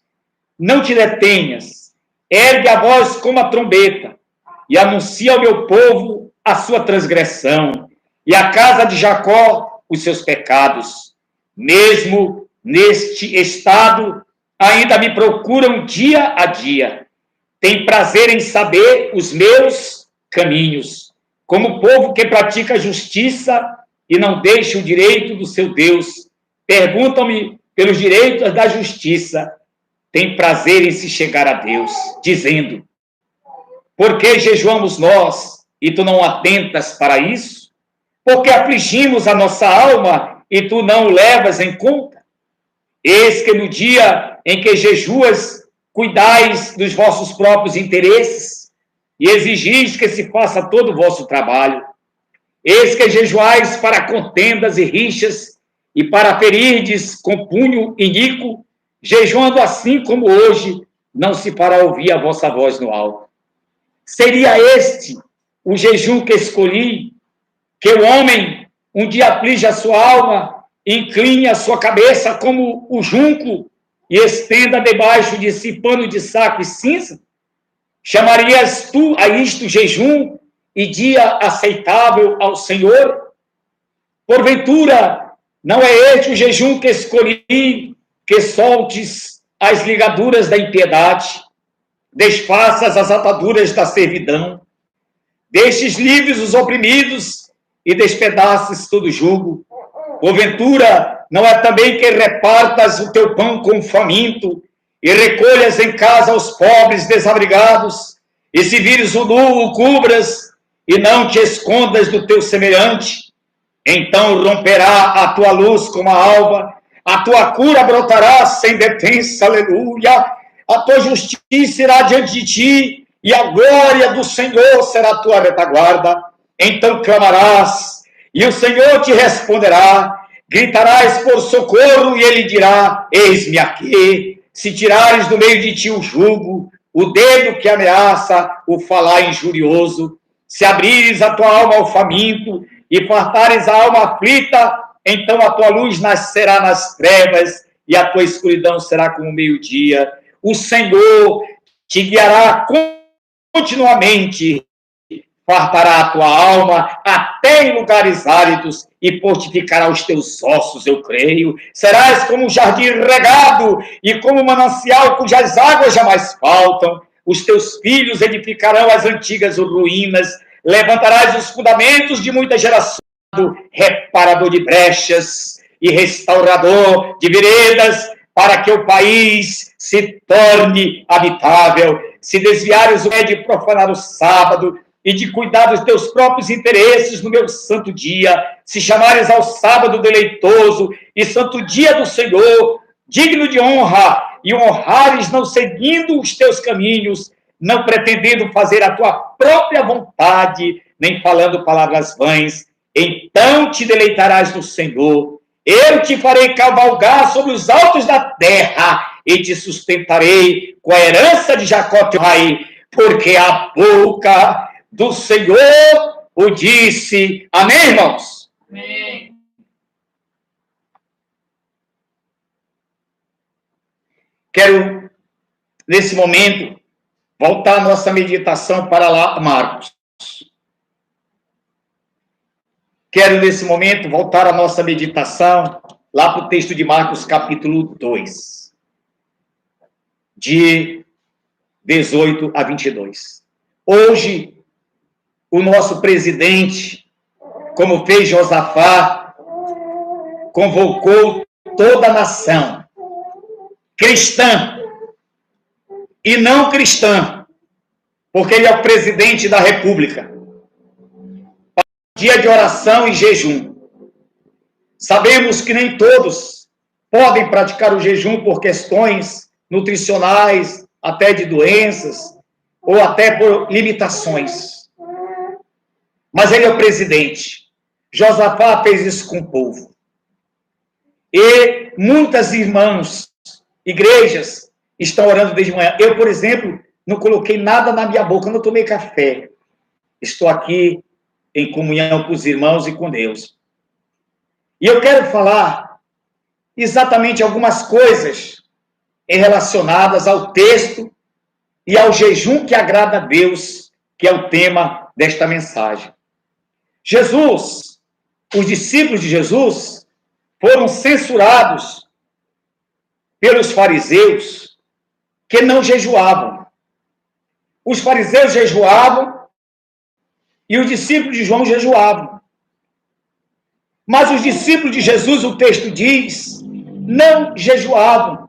não te detenhas, ergue a voz como a trombeta, e anuncia ao meu povo a sua transgressão, e à casa de Jacó os seus pecados. Mesmo neste estado, ainda me procuram dia a dia. Tem prazer em saber os meus caminhos, como povo que pratica justiça e não deixa o direito do seu Deus. Perguntam-me pelos direitos da justiça. Tem prazer em se chegar a Deus, dizendo: por que jejuamos nós e tu não atentas para isso? Porque afligimos a nossa alma e tu não o levas em conta? Eis que no dia em que jejuas, cuidais dos vossos próprios interesses e exigis que se faça todo o vosso trabalho. Eis que jejuais para contendas e rixas e para ferirdes com punho iníquo, jejuando assim como hoje, não se fará ouvir a vossa voz no alto. Seria este o jejum que escolhi, que o homem um dia aflige a sua alma, incline a sua cabeça como o junco e estenda debaixo de si pano de saco e cinza? Chamarias tu a isto jejum e dia aceitável ao Senhor? Porventura, não é este o jejum que escolhi, que soltes as ligaduras da impiedade, desfaças as ataduras da servidão, deixes livres os oprimidos e despedaces todo jugo? Porventura, não é também que repartas o teu pão com o faminto e recolhas em casa os pobres desabrigados, e se vires o nu, o cubras, e não te escondas do teu semelhante? Então romperá a tua luz como a alva, a tua cura brotará sem defensa, aleluia, a tua justiça irá diante de ti, e a glória do Senhor será a tua retaguarda. Então clamarás, e o Senhor te responderá, gritarás por socorro, e ele dirá: eis-me aqui. Se tirares do meio de ti o jugo, o dedo que ameaça, o falar injurioso, se abrires a tua alma ao faminto e fartares a alma aflita, então a tua luz nascerá nas trevas e a tua escuridão será como o meio-dia. O Senhor te guiará continuamente, fartará a tua alma até em lugares áridos e fortificará os teus ossos, eu creio. Serás como um jardim regado e como um manancial cujas águas jamais faltam. Os teus filhos edificarão as antigas ruínas, levantarás os fundamentos de muitas gerações, reparador de brechas e restaurador de veredas, para que o país se torne habitável. Se desviares de profanar o sábado e de cuidar dos teus próprios interesses no meu santo dia, se chamares ao sábado deleitoso e santo dia do Senhor, digno de honra, e honrares não seguindo os teus caminhos, não pretendendo fazer a tua própria vontade, nem falando palavras vãs, então te deleitarás no Senhor. Eu te farei cavalgar sobre os altos da terra e te sustentarei com a herança de Jacó teu pai, porque a boca do Senhor o disse. Amém, irmãos? Amém. Quero, nesse momento, voltar a nossa meditação para lá, Marcos. Quero, nesse momento, voltar a nossa meditação lá para o texto de Marcos, capítulo 2, de 18 a 22. Hoje, o nosso presidente, como fez Josafá, convocou toda a nação, cristã e não cristã, porque ele é o presidente da República, para um dia de oração e jejum. Sabemos que nem todos podem praticar o jejum por questões nutricionais, até de doenças, ou até por limitações. Mas ele é o presidente. Josafá fez isso com o povo. E muitas irmãs, igrejas, estão orando desde manhã. Eu, por exemplo, não coloquei nada na minha boca, não tomei café. Estou aqui em comunhão com os irmãos e com Deus. E eu quero falar exatamente algumas coisas relacionadas ao texto e ao jejum que agrada a Deus, que é o tema desta mensagem. Jesus, os discípulos de Jesus, foram censurados pelos fariseus que não jejuavam. Os fariseus jejuavam e os discípulos de João jejuavam. Mas os discípulos de Jesus, o texto diz, não jejuavam.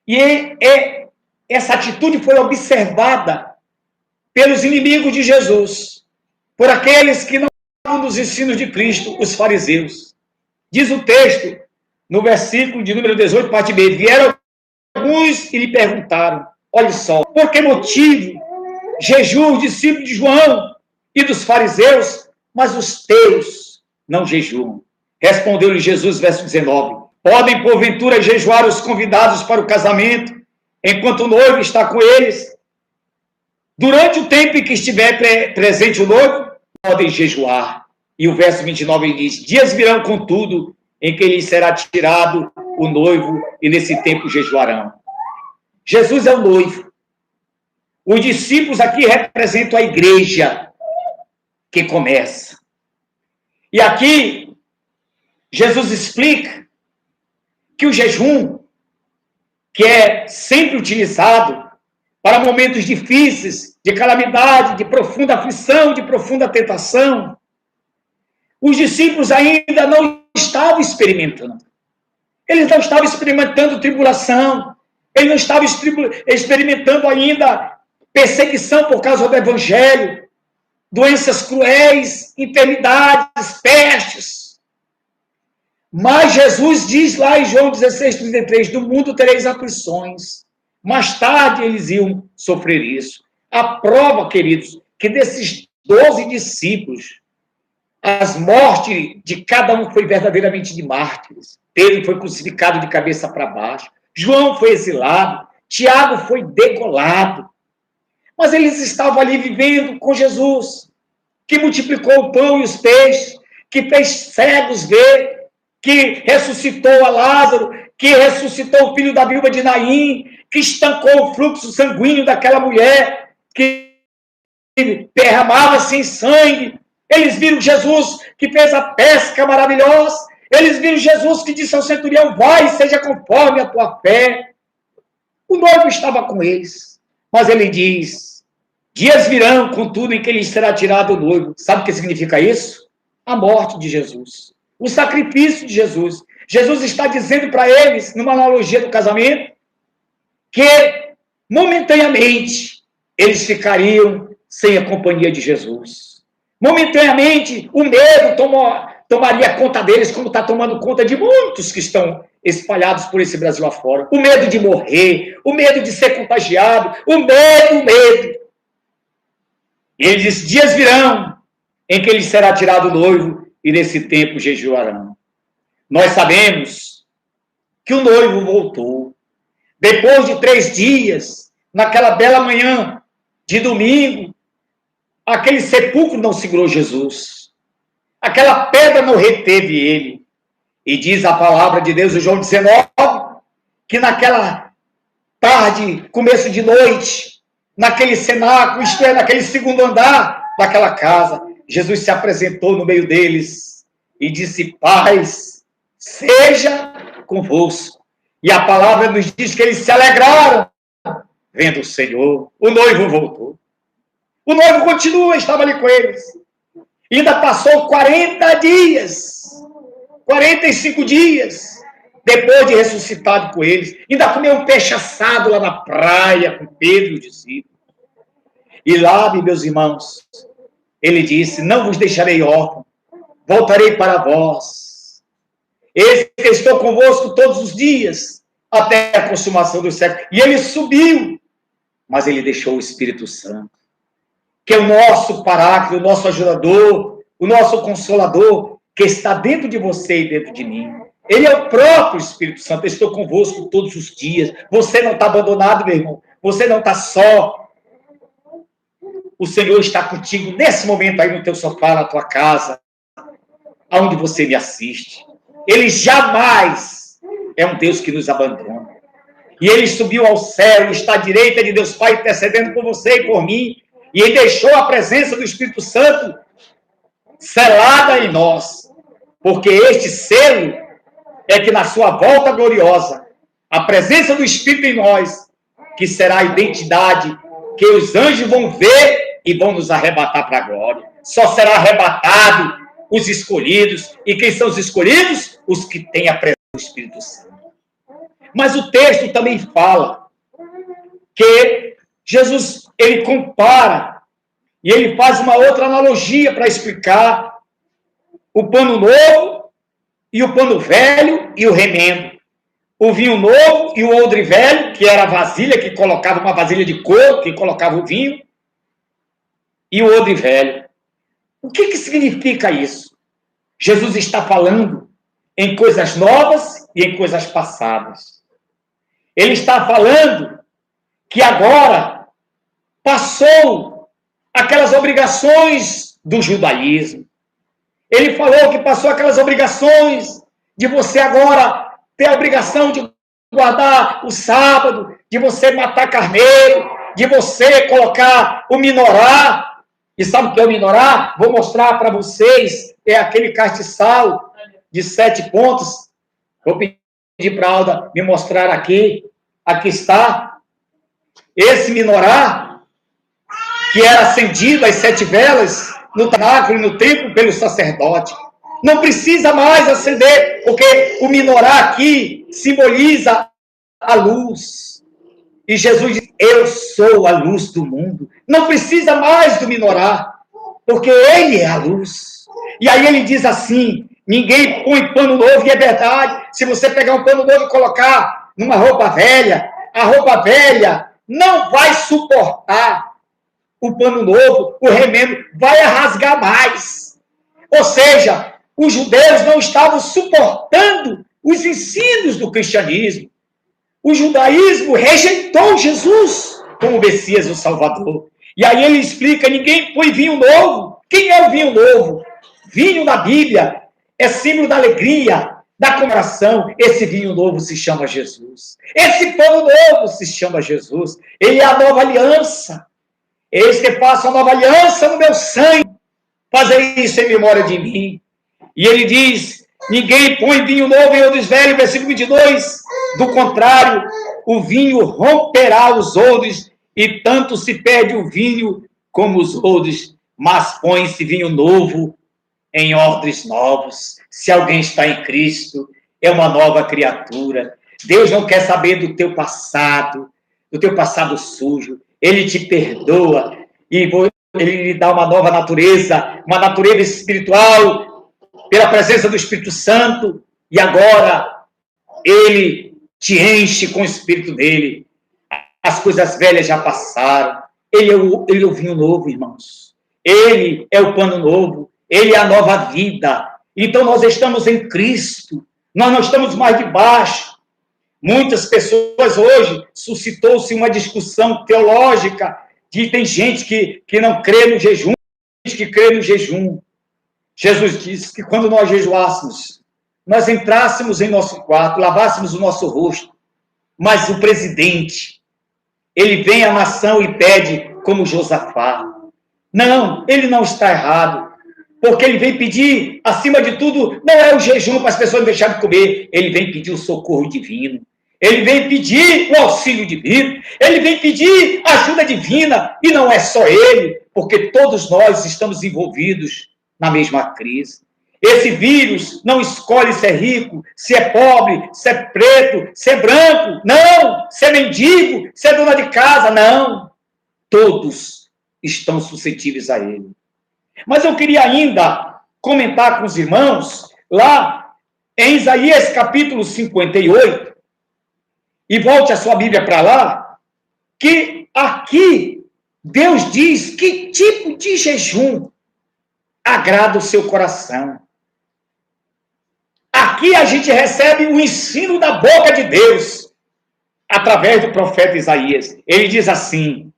E essa atitude foi observada pelos inimigos de Jesus, por aqueles que não estavam nos ensinos de Cristo, os fariseus. Diz o texto, no versículo de número 18, parte B, vieram alguns e lhe perguntaram, olha só, por que motivo jejuam os discípulos de João e dos fariseus, mas os teus não jejuam? Respondeu-lhe Jesus, verso 19, podem porventura jejuar os convidados para o casamento, enquanto o noivo está com eles? Durante o tempo em que estiver presente o noivo, podem jejuar. E o verso 29 diz, dias virão, contudo, em que lhes será tirado o noivo, e nesse tempo jejuarão. Jesus é o noivo. Os discípulos aqui representam a igreja que começa. E aqui, Jesus explica que o jejum, que é sempre utilizado para momentos difíceis, de calamidade, de profunda aflição, de profunda tentação, os discípulos ainda não estavam experimentando. Eles não estavam experimentando tribulação, eles não estavam experimentando ainda perseguição por causa do evangelho, doenças cruéis, enfermidades, pestes. Mas Jesus diz lá em João 16:33, do mundo tereis aflições. Mais tarde eles iam sofrer isso. A prova, queridos, que desses 12 discípulos, as mortes de cada um foi verdadeiramente de mártires. Pedro foi crucificado de cabeça para baixo. João foi exilado. Tiago foi degolado. Mas eles estavam ali vivendo com Jesus, que multiplicou o pão e os peixes, que fez cegos ver, que ressuscitou a Lázaro, que ressuscitou o filho da viúva de Naim, que estancou o fluxo sanguíneo daquela mulher, que derramava sem sangue. Eles viram Jesus que fez a pesca maravilhosa. Eles viram Jesus que disse ao centurião, vai, seja conforme a tua fé. O noivo estava com eles. Mas ele diz, dias virão, contudo, em que lhes será tirado o noivo. Sabe o que significa isso? A morte de Jesus. O sacrifício de Jesus. Jesus está dizendo para eles, numa analogia do casamento, que momentaneamente eles ficariam sem a companhia de Jesus. Momentaneamente o medo tomaria conta deles, como está tomando conta de muitos que estão espalhados por esse Brasil afora. O medo de morrer, o medo de ser contagiado, o medo. E ele diz, dias virão em que lhes será tirado o noivo, e nesse tempo jejuarão. Nós sabemos que o noivo voltou. Depois de 3 dias, naquela bela manhã de domingo, aquele sepulcro não segurou Jesus. Aquela pedra não reteve ele. E diz a palavra de Deus, em João 19, que naquela tarde, começo de noite, naquele cenáculo, isto é, naquele segundo andar daquela casa, Jesus se apresentou no meio deles e disse, paz seja convosco. E a palavra nos diz que eles se alegraram vendo o Senhor. O noivo voltou. O noivo continua, estava ali com eles. Ainda passou 40 dias, 45 dias, depois de ressuscitado com eles. Ainda comeu um peixe assado lá na praia com Pedro e o discípulo. E lá, meus irmãos, ele disse, não vos deixarei órfão, voltarei para vós. Eis que estou convosco todos os dias, até a consumação do século. E ele subiu, mas ele deixou o Espírito Santo, que é o nosso paráclito, o nosso ajudador, o nosso consolador, que está dentro de você e dentro de mim. Ele é o próprio Espírito Santo. Eu estou convosco todos os dias. Você não está abandonado, meu irmão. Você não está só. O Senhor está contigo nesse momento aí no teu sofá, na tua casa, aonde você me assiste. Ele jamais é um Deus que nos abandona. E ele subiu ao céu, está à direita de Deus Pai, intercedendo por você e por mim. E ele deixou a presença do Espírito Santo selada em nós. Porque este selo é que na sua volta gloriosa, a presença do Espírito em nós, que será a identidade que os anjos vão ver e vão nos arrebatar para a glória. Só será arrebatado os escolhidos. E quem são os escolhidos? Os que têm a presença do Espírito Santo. Mas o texto também fala que Jesus, ele compara e ele faz uma outra analogia para explicar o pano novo e o pano velho e o remendo. O vinho novo e o odre velho, que era a vasilha, que colocava uma vasilha de couro, que colocava o vinho, e o odre velho. O que significa isso? Jesus está falando em coisas novas e em coisas passadas. Ele está falando que agora passou aquelas obrigações do judaísmo. Ele falou que passou aquelas obrigações de você agora ter a obrigação de guardar o sábado, de você matar carneiro, de você colocar o minorá. E sabe o que é o minorá? Vou mostrar para vocês. É aquele castiçal de 7 pontos. Vou pedir para a Alda me mostrar aqui. Aqui está. Esse minorá, que era acendido às 7 velas no tabernáculo e no templo pelo sacerdote. Não precisa mais acender, porque o minorá aqui simboliza a luz. E Jesus diz, eu sou a luz do mundo. Não precisa mais do minorá, porque ele é a luz. E aí ele diz assim, ninguém põe pano novo, e é verdade. Se você pegar um pano novo e colocar numa roupa velha, a roupa velha não vai suportar o pano novo, o remendo vai rasgar mais. Ou seja, os judeus não estavam suportando os ensinos do cristianismo. O judaísmo rejeitou Jesus como Messias, o Salvador. E aí ele explica, ninguém põe vinho novo. Quem é o vinho novo? Vinho na Bíblia é símbolo da alegria, da comemoração. Esse vinho novo se chama Jesus. Esse pano novo se chama Jesus. Ele é a nova aliança. Eis que faço a nova aliança no meu sangue. Fazei isso em memória de mim. E ele diz, ninguém põe vinho novo em odres velhos, versículo 22. Do contrário, o vinho romperá os odres, e tanto se perde o vinho como os odres, mas põe-se vinho novo em odres novos. Se alguém está em Cristo, é uma nova criatura. Deus não quer saber do teu passado sujo. Ele te perdoa e ele lhe dá uma nova natureza, uma natureza espiritual, pela presença do Espírito Santo, e agora ele te enche com o Espírito dele. As coisas velhas já passaram. Ele é o vinho novo, irmãos. Ele é o pano novo. Ele é a nova vida. Então nós estamos em Cristo. Nós não estamos mais debaixo. Muitas pessoas hoje, suscitou-se uma discussão teológica, que tem gente que não crê no jejum, gente que crê no jejum. Jesus disse que quando nós jejuássemos, nós entrássemos em nosso quarto, lavássemos o nosso rosto, mas o presidente, ele vem à nação e pede como Josafá. Não, ele não está errado, porque ele vem pedir, acima de tudo, não é o jejum para as pessoas deixarem de comer, ele vem pedir o socorro divino, ele vem pedir o auxílio divino, ele vem pedir ajuda divina, e não é só ele, porque todos nós estamos envolvidos na mesma crise. Esse vírus não escolhe se é rico, se é pobre, se é preto, se é branco, não, se é mendigo, se é dona de casa, não. Todos estão suscetíveis a ele. Mas eu queria ainda comentar com os irmãos, lá em Isaías capítulo 58, e volte a sua Bíblia para lá, que aqui Deus diz que tipo de jejum agrada o seu coração. Aqui a gente recebe o ensino da boca de Deus, através do profeta Isaías. Ele diz assim,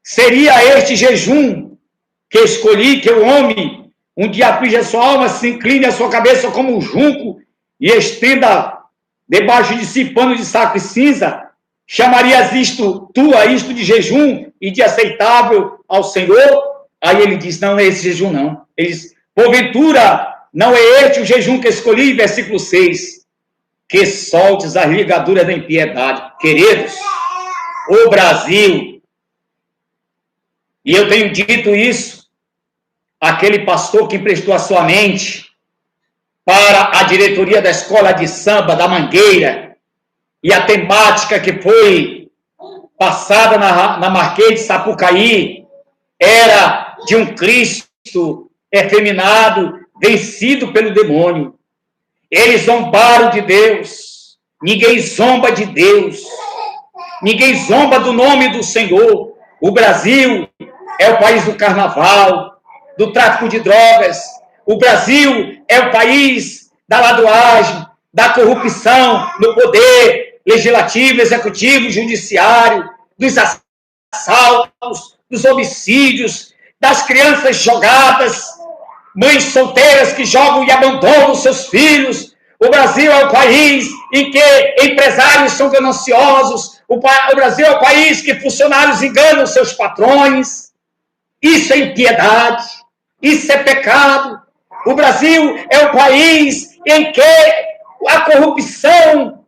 seria este jejum que escolhi, que eu ame, um dia aflige a sua alma, se incline a sua cabeça como um junco e estenda debaixo de si pano de saco e cinza, chamarias isto de jejum e de aceitável ao Senhor? Aí ele diz, não é esse jejum, não. Ele diz, porventura, não é este o jejum que escolhi, versículo 6, que soltes as ligaduras da impiedade. Queridos, o Brasil, e eu tenho dito isso, aquele pastor que emprestou a sua mente para a diretoria da escola de samba da Mangueira, e a temática que foi passada na Marquês de Sapucaí era de um Cristo efeminado, vencido pelo demônio. Eles zombaram de Deus. Ninguém zomba de Deus. Ninguém zomba do nome do Senhor. O Brasil é o país do carnaval, do tráfico de drogas. O Brasil é o país da ladoagem, da corrupção no poder legislativo, executivo, judiciário, dos assaltos, dos homicídios, das crianças jogadas, mães solteiras que jogam e abandonam seus filhos. O Brasil é o país em que empresários são gananciosos. O Brasil é o país que funcionários enganam seus patrões. Isso é impiedade. Isso é pecado. O Brasil é o país em que a corrupção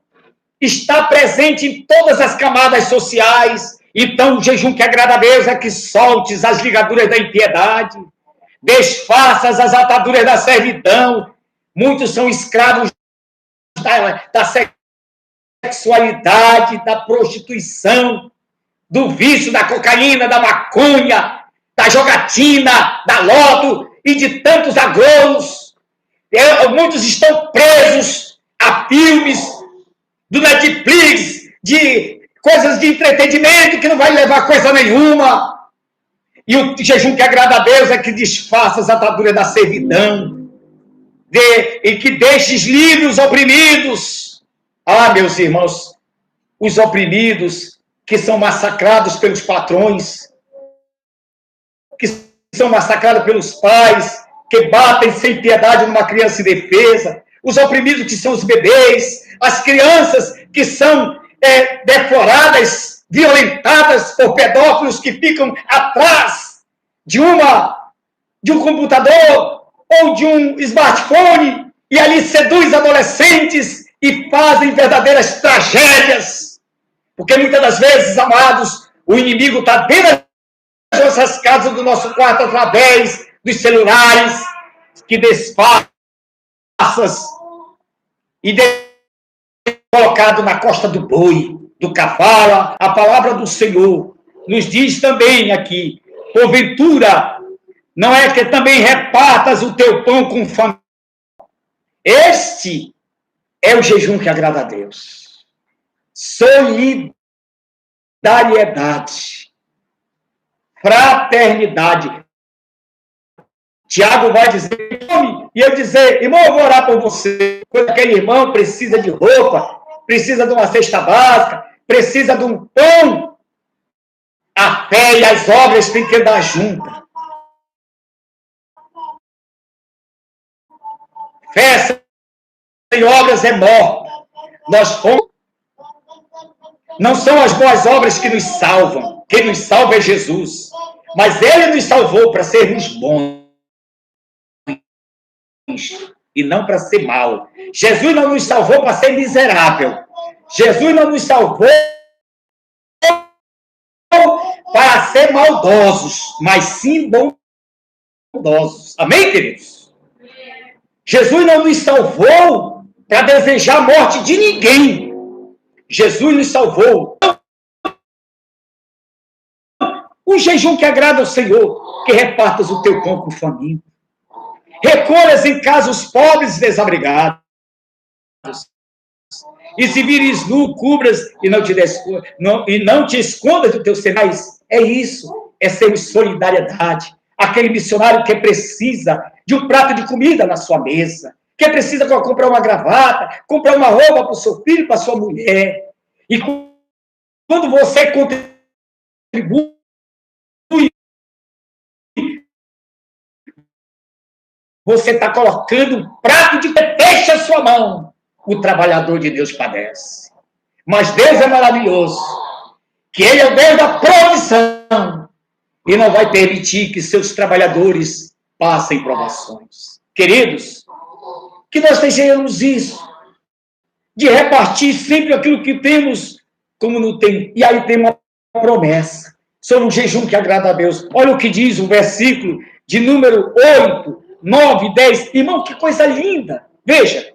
está presente em todas as camadas sociais. Então, o jejum que agrada a Deus é que soltes as ligaduras da impiedade, desfaças as ataduras da servidão. Muitos são escravos da sexualidade, da prostituição, do vício, da cocaína, da maconha, da jogatina, da loto e de tantos agrolos. Muitos estão presos a filmes do Netflix, de coisas de entretenimento que não vai levar coisa nenhuma. E o jejum que agrada a Deus é que desfaça as ataduras da servidão, e que deixes livres os oprimidos. Ah, meus irmãos, os oprimidos que são massacrados pelos patrões, que são massacrados pelos pais, que batem sem piedade numa criança indefesa, os oprimidos que são os bebês, as crianças que são defloradas, violentadas por pedófilos que ficam atrás de um computador ou de um smartphone e ali seduz adolescentes e fazem verdadeiras tragédias. Porque muitas das vezes, amados, o inimigo está dentro das nossas casas, do nosso quarto, através dos celulares, que desfaças e colocado na costa do boi, do cavalo. A palavra do Senhor nos diz também aqui, porventura, não é que também repartas o teu pão com família. Este é o jejum que agrada a Deus. Solidariedade, fraternidade. Tiago vai dizer, e eu dizer, irmão, eu vou orar por você. Quando aquele irmão precisa de roupa, precisa de uma cesta básica, precisa de um pão, a fé e as obras têm que andar juntas. Fé sem obras é morte. Não são as boas obras que nos salvam. Quem nos salva é Jesus. Mas Ele nos salvou para sermos bons e não para ser mal. Jesus não nos salvou para ser miserável. Jesus não nos salvou para ser maldosos, mas sim bondosos. Amém, queridos? Jesus não nos salvou para desejar a morte de ninguém. Jesus nos salvou. Um jejum que agrada ao Senhor, que repartas o teu pão com família. Recolhas em casa os pobres e desabrigados. E se vires nu, cubras e não te escondas dos teus sinais. É isso. É ser solidariedade. Aquele missionário que precisa de um prato de comida na sua mesa, que precisa comprar uma gravata, comprar uma roupa para o seu filho, para a sua mulher. E quando você contribui, você está colocando um prato de... Deixa a sua mão. o trabalhador de Deus padece. Mas Deus é maravilhoso, que Ele é o Deus da provisão e não vai permitir que seus trabalhadores passem provações. Queridos, que nós tenhamos isso, de repartir sempre aquilo que temos como não tem. E aí tem uma promessa sobre um jejum que agrada a Deus. Olha o que diz o versículo de número 8, 9, 10. Irmão, que coisa linda. Veja.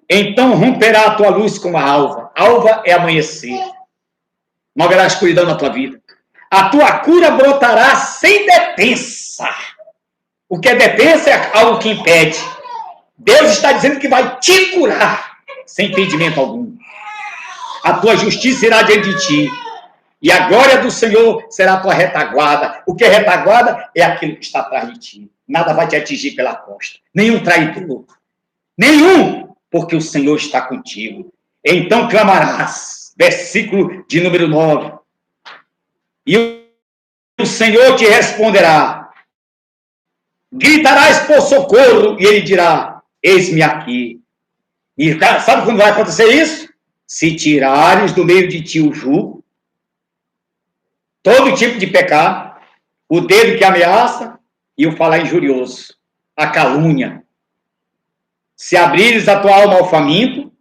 Então romperá a tua luz como a alva. Alva é amanhecer. Não haverá escuridão na tua vida. A tua cura brotará sem detença. O que é detença é algo que impede. Deus está dizendo que vai te curar sem impedimento algum. A tua justiça irá diante de ti. E a glória do Senhor será a tua retaguarda. O que é retaguarda? É aquilo que está atrás de ti. Nada vai te atingir pela costa. Nenhum traidor. Nenhum. Porque o Senhor está contigo. Então clamarás. Versículo de número 9. E o Senhor te responderá. Gritarás por socorro. E Ele dirá, eis-me aqui. E sabe quando vai acontecer isso? Se tirares do meio de ti o jugo, todo tipo de pecado, o dedo que ameaça e o falar injurioso, a calúnia. Se abrires a tua alma ao faminto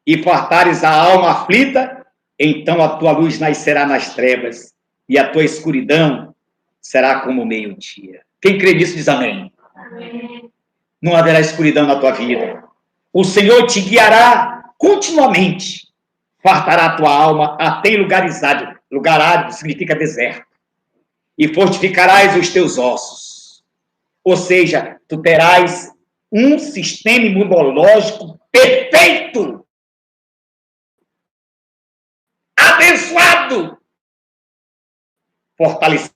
e fartares a alma aflita, então a tua luz nascerá nas trevas e a tua escuridão será como o meio-dia. Quem crê nisso diz amém. Amém. Não haverá escuridão na tua vida. O Senhor te guiará continuamente. Fartará a tua alma até em lugares áridos. Lugar árido significa deserto. E fortificarás os teus ossos. Ou seja, tu terás um sistema imunológico perfeito. Abençoado. Fortalecido.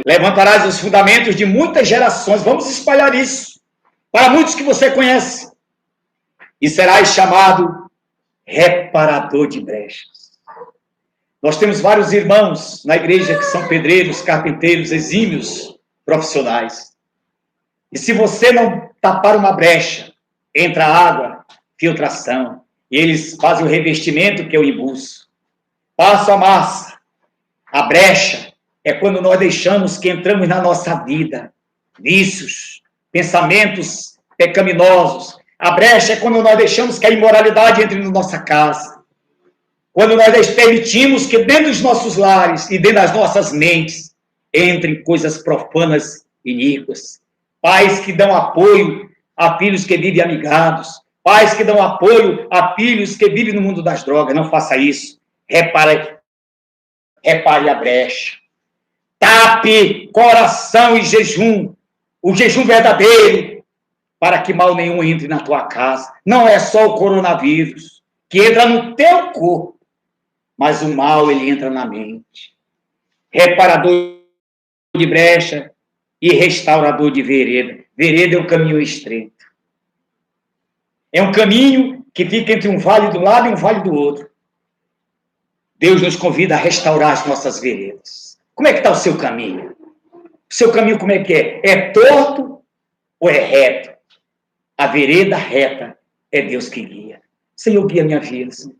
Levantarás os fundamentos de muitas gerações. Vamos espalhar isso para muitos que você conhece. E serás chamado reparador de brechas. Nós temos vários irmãos na igreja que são pedreiros, carpinteiros, exímios profissionais. E se você não tapar uma brecha, entra água, filtração, e eles fazem o revestimento, que é o embuço. Passo a massa. A brecha é quando nós deixamos que entramos na nossa vida. Vícios, pensamentos pecaminosos. A brecha é quando nós deixamos que a imoralidade entre na nossa casa. Quando nós permitimos que dentro dos nossos lares e dentro das nossas mentes entrem coisas profanas e iníquas. Pais que dão apoio a filhos que vivem amigados. Pais que dão apoio a filhos que vivem no mundo das drogas. Não faça isso. Repare a brecha. Tape coração e jejum. O jejum verdadeiro, para que mal nenhum entre na tua casa. Não é só o coronavírus que entra no teu corpo, mas o mal, ele entra na mente. Reparador de brecha e restaurador de vereda. Vereda é um caminho estreito. É um caminho que fica entre um vale de um lado e um vale do outro. Deus nos convida a restaurar as nossas veredas. Como é que está o seu caminho? O seu caminho como é que é? É torto ou é reto? A vereda reta é Deus que guia. Senhor, guia minha vida, Senhor.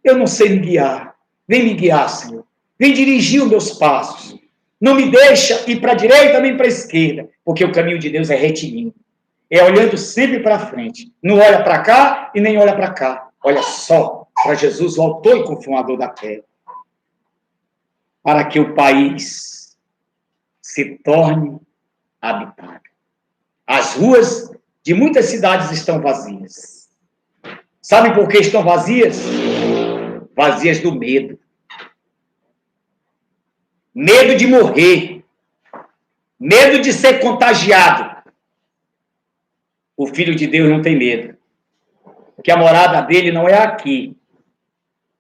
Eu não sei me guiar. Vem me guiar, Senhor. Vem dirigir os meus passos. Não me deixa ir para a direita nem para a esquerda, porque o caminho de Deus é retilíneo. É olhando sempre para frente. Não olha para cá e nem olha para cá. Olha só para Jesus, o autor e consumador da fé. Para que o país se torne habitável. As ruas de muitas cidades estão vazias. Sabe por que estão vazias? Vazias do medo. Medo de morrer. Medo de ser contagiado. O Filho de Deus não tem medo. Porque a morada dele não é aqui.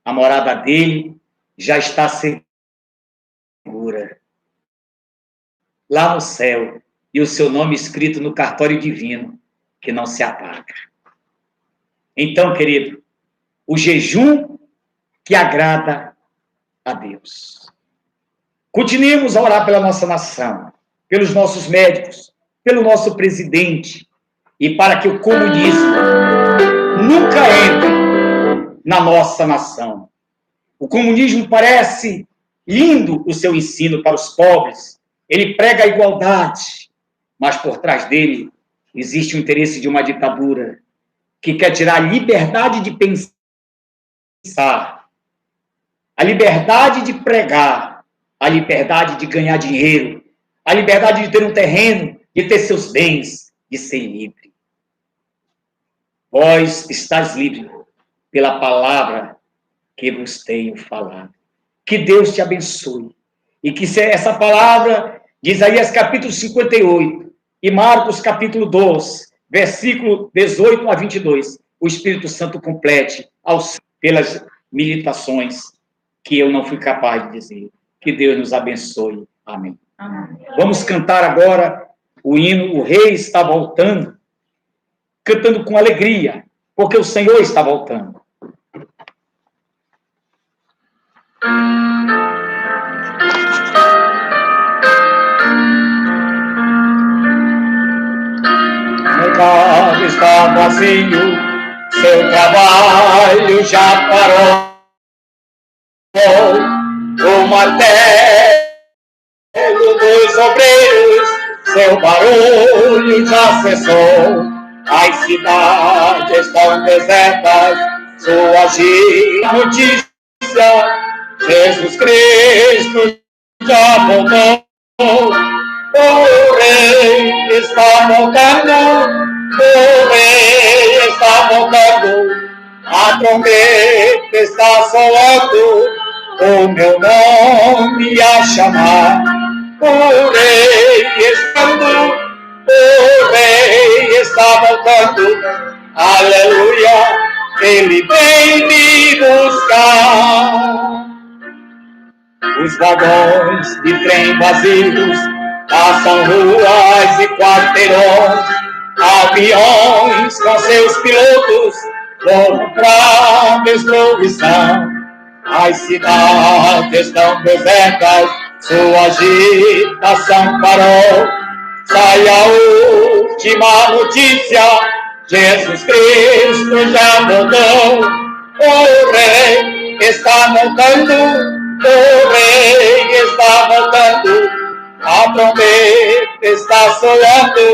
A morada dele já está segura. Lá no céu. E o seu nome escrito no cartório divino, que não se apaga. Então, querido, o jejum que agrada a Deus. Continuemos a orar pela nossa nação, pelos nossos médicos, pelo nosso presidente e para que o comunismo nunca entre na nossa nação. O comunismo parece lindo o seu ensino para os pobres, ele prega a igualdade, mas por trás dele existe o interesse de uma ditadura que quer tirar a liberdade de pensar, a liberdade de pregar, a liberdade de ganhar dinheiro, a liberdade de ter um terreno, de ter seus bens, de ser livre. Vós estáis livres pela palavra que vos tenho falado. Que Deus te abençoe. E que essa palavra de Isaías capítulo 58 e Marcos capítulo 12, versículo 18 a 22, o Espírito Santo complete pelas meditações que eu não fui capaz de dizer. Que Deus nos abençoe. Amém. Amém. Vamos cantar agora o hino O Rei está voltando, cantando com alegria, porque o Senhor está voltando. O mercado está vazio, seu trabalho já parou. O martelo dos obreiros, seu barulho já cessou. As cidades estão desertas, sua notícia, Jesus Cristo já voltou. O Rei está voltando, o Rei está voltando, a trombeta está soando, o meu nome a chamar. O Rei está voltando, o Rei está voltando, aleluia, ele vem me buscar. Os vagões de trem vazios passam ruas e quarteirões, aviões com seus pilotos vão para destruição. As cidades estão desertas, sua agitação parou. Sai a última notícia, Jesus Cristo já voltou. O Rei está voltando, o Rei está voltando, a trombeta está soando,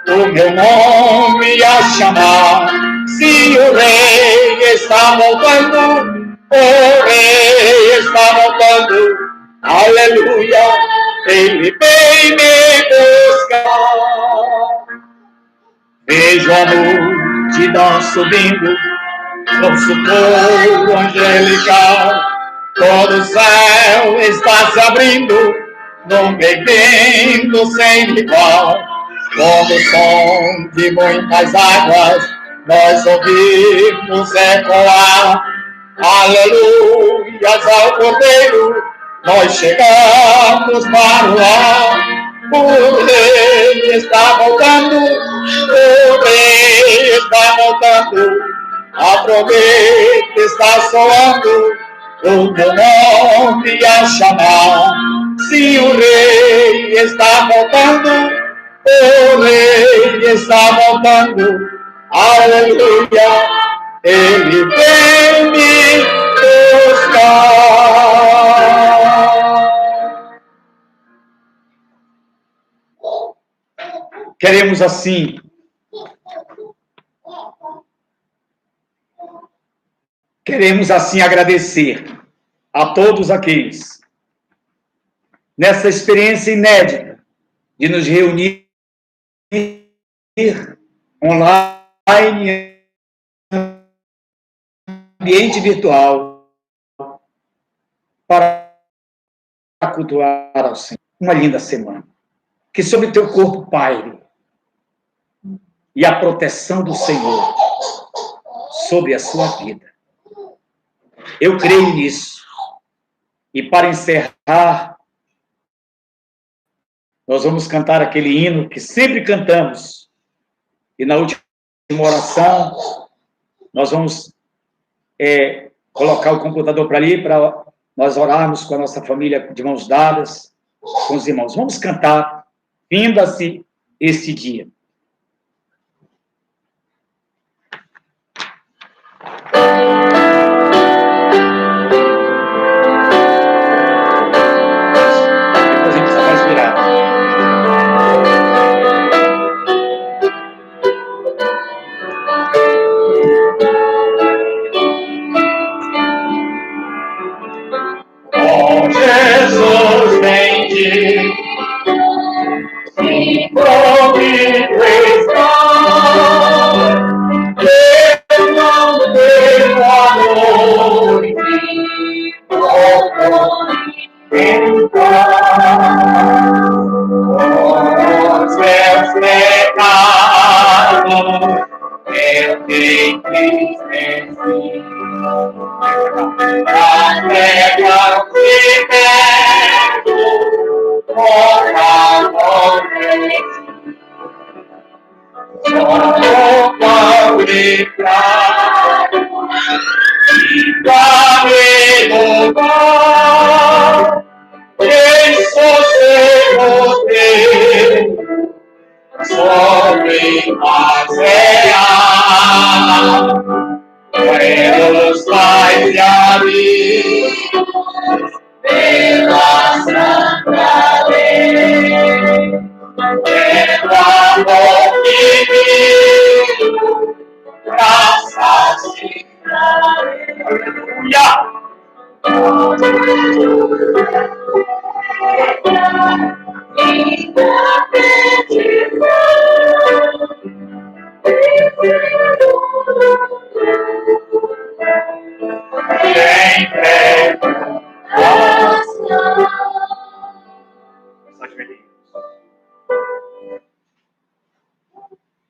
o meu nome a chamar. Se o Rei está voltando, o Rei está voltando, aleluia, ele vem me buscar. Vejo a multidão subindo, nosso povo angelical, todo o céu está se abrindo, num bem-vindo sem igual. Como o som de muitas águas, nós ouvimos ecoar. Aleluias ao Cordeiro, nós chegamos para o ar. O Rei está voltando, o Rei está voltando, a trombeta está soando, o meu nome a chamar. Se o Rei está voltando, o Rei está voltando, aleluia, ele vem me buscar. Queremos assim agradecer a todos aqueles nessa experiência inédita de nos reunir online, ambiente virtual, para cultuar ao Senhor. Uma linda semana. Que sobre teu corpo paire e a proteção do Senhor sobre a sua vida. Eu creio nisso. E para encerrar, nós vamos cantar aquele hino que sempre cantamos. E na última oração, nós vamos colocar o computador para ali, para nós orarmos com a nossa família de mãos dadas, com os irmãos. Vamos cantar, finda-se esse dia. Sing glory, praise God. Live on the day of glory. All glory in God. Oh, self pecado, el que Cristo Até Buenos pais e amigos, pela santa lei, pelo amor divino, graças te darei.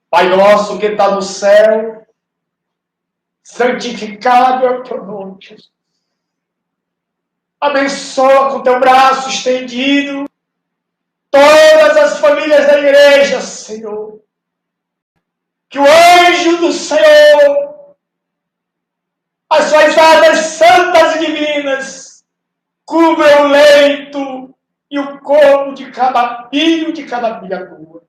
Pai nosso que está no céu, santificado é o teu nome, Jesus. Abençoa com teu braço estendido todas as famílias da igreja, Senhor. Que o anjo do Senhor, as suas asas santas e divinas, cubra o leito e o corpo de cada filho, de cada filha tua.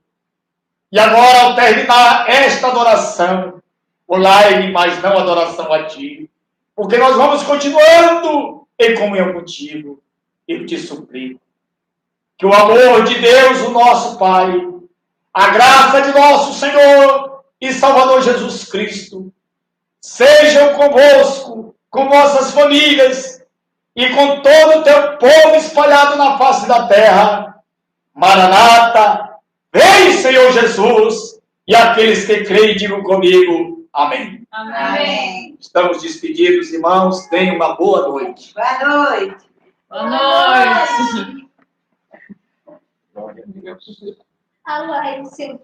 E agora, ao terminar esta adoração, online, mas não adoração a ti, porque nós vamos continuando em comunhão contigo. Eu te suplico que o amor de Deus, o nosso Pai, a graça de nosso Senhor e Salvador Jesus Cristo, sejam convosco, com nossas famílias e com todo o teu povo espalhado na face da terra. Maranata, vem, Senhor Jesus, e aqueles que creem, digam comigo, amém. Amém. Estamos despedidos, irmãos, tenham uma boa noite. Boa noite. Boa noite. Glória a Deus. Alô, aí, seu.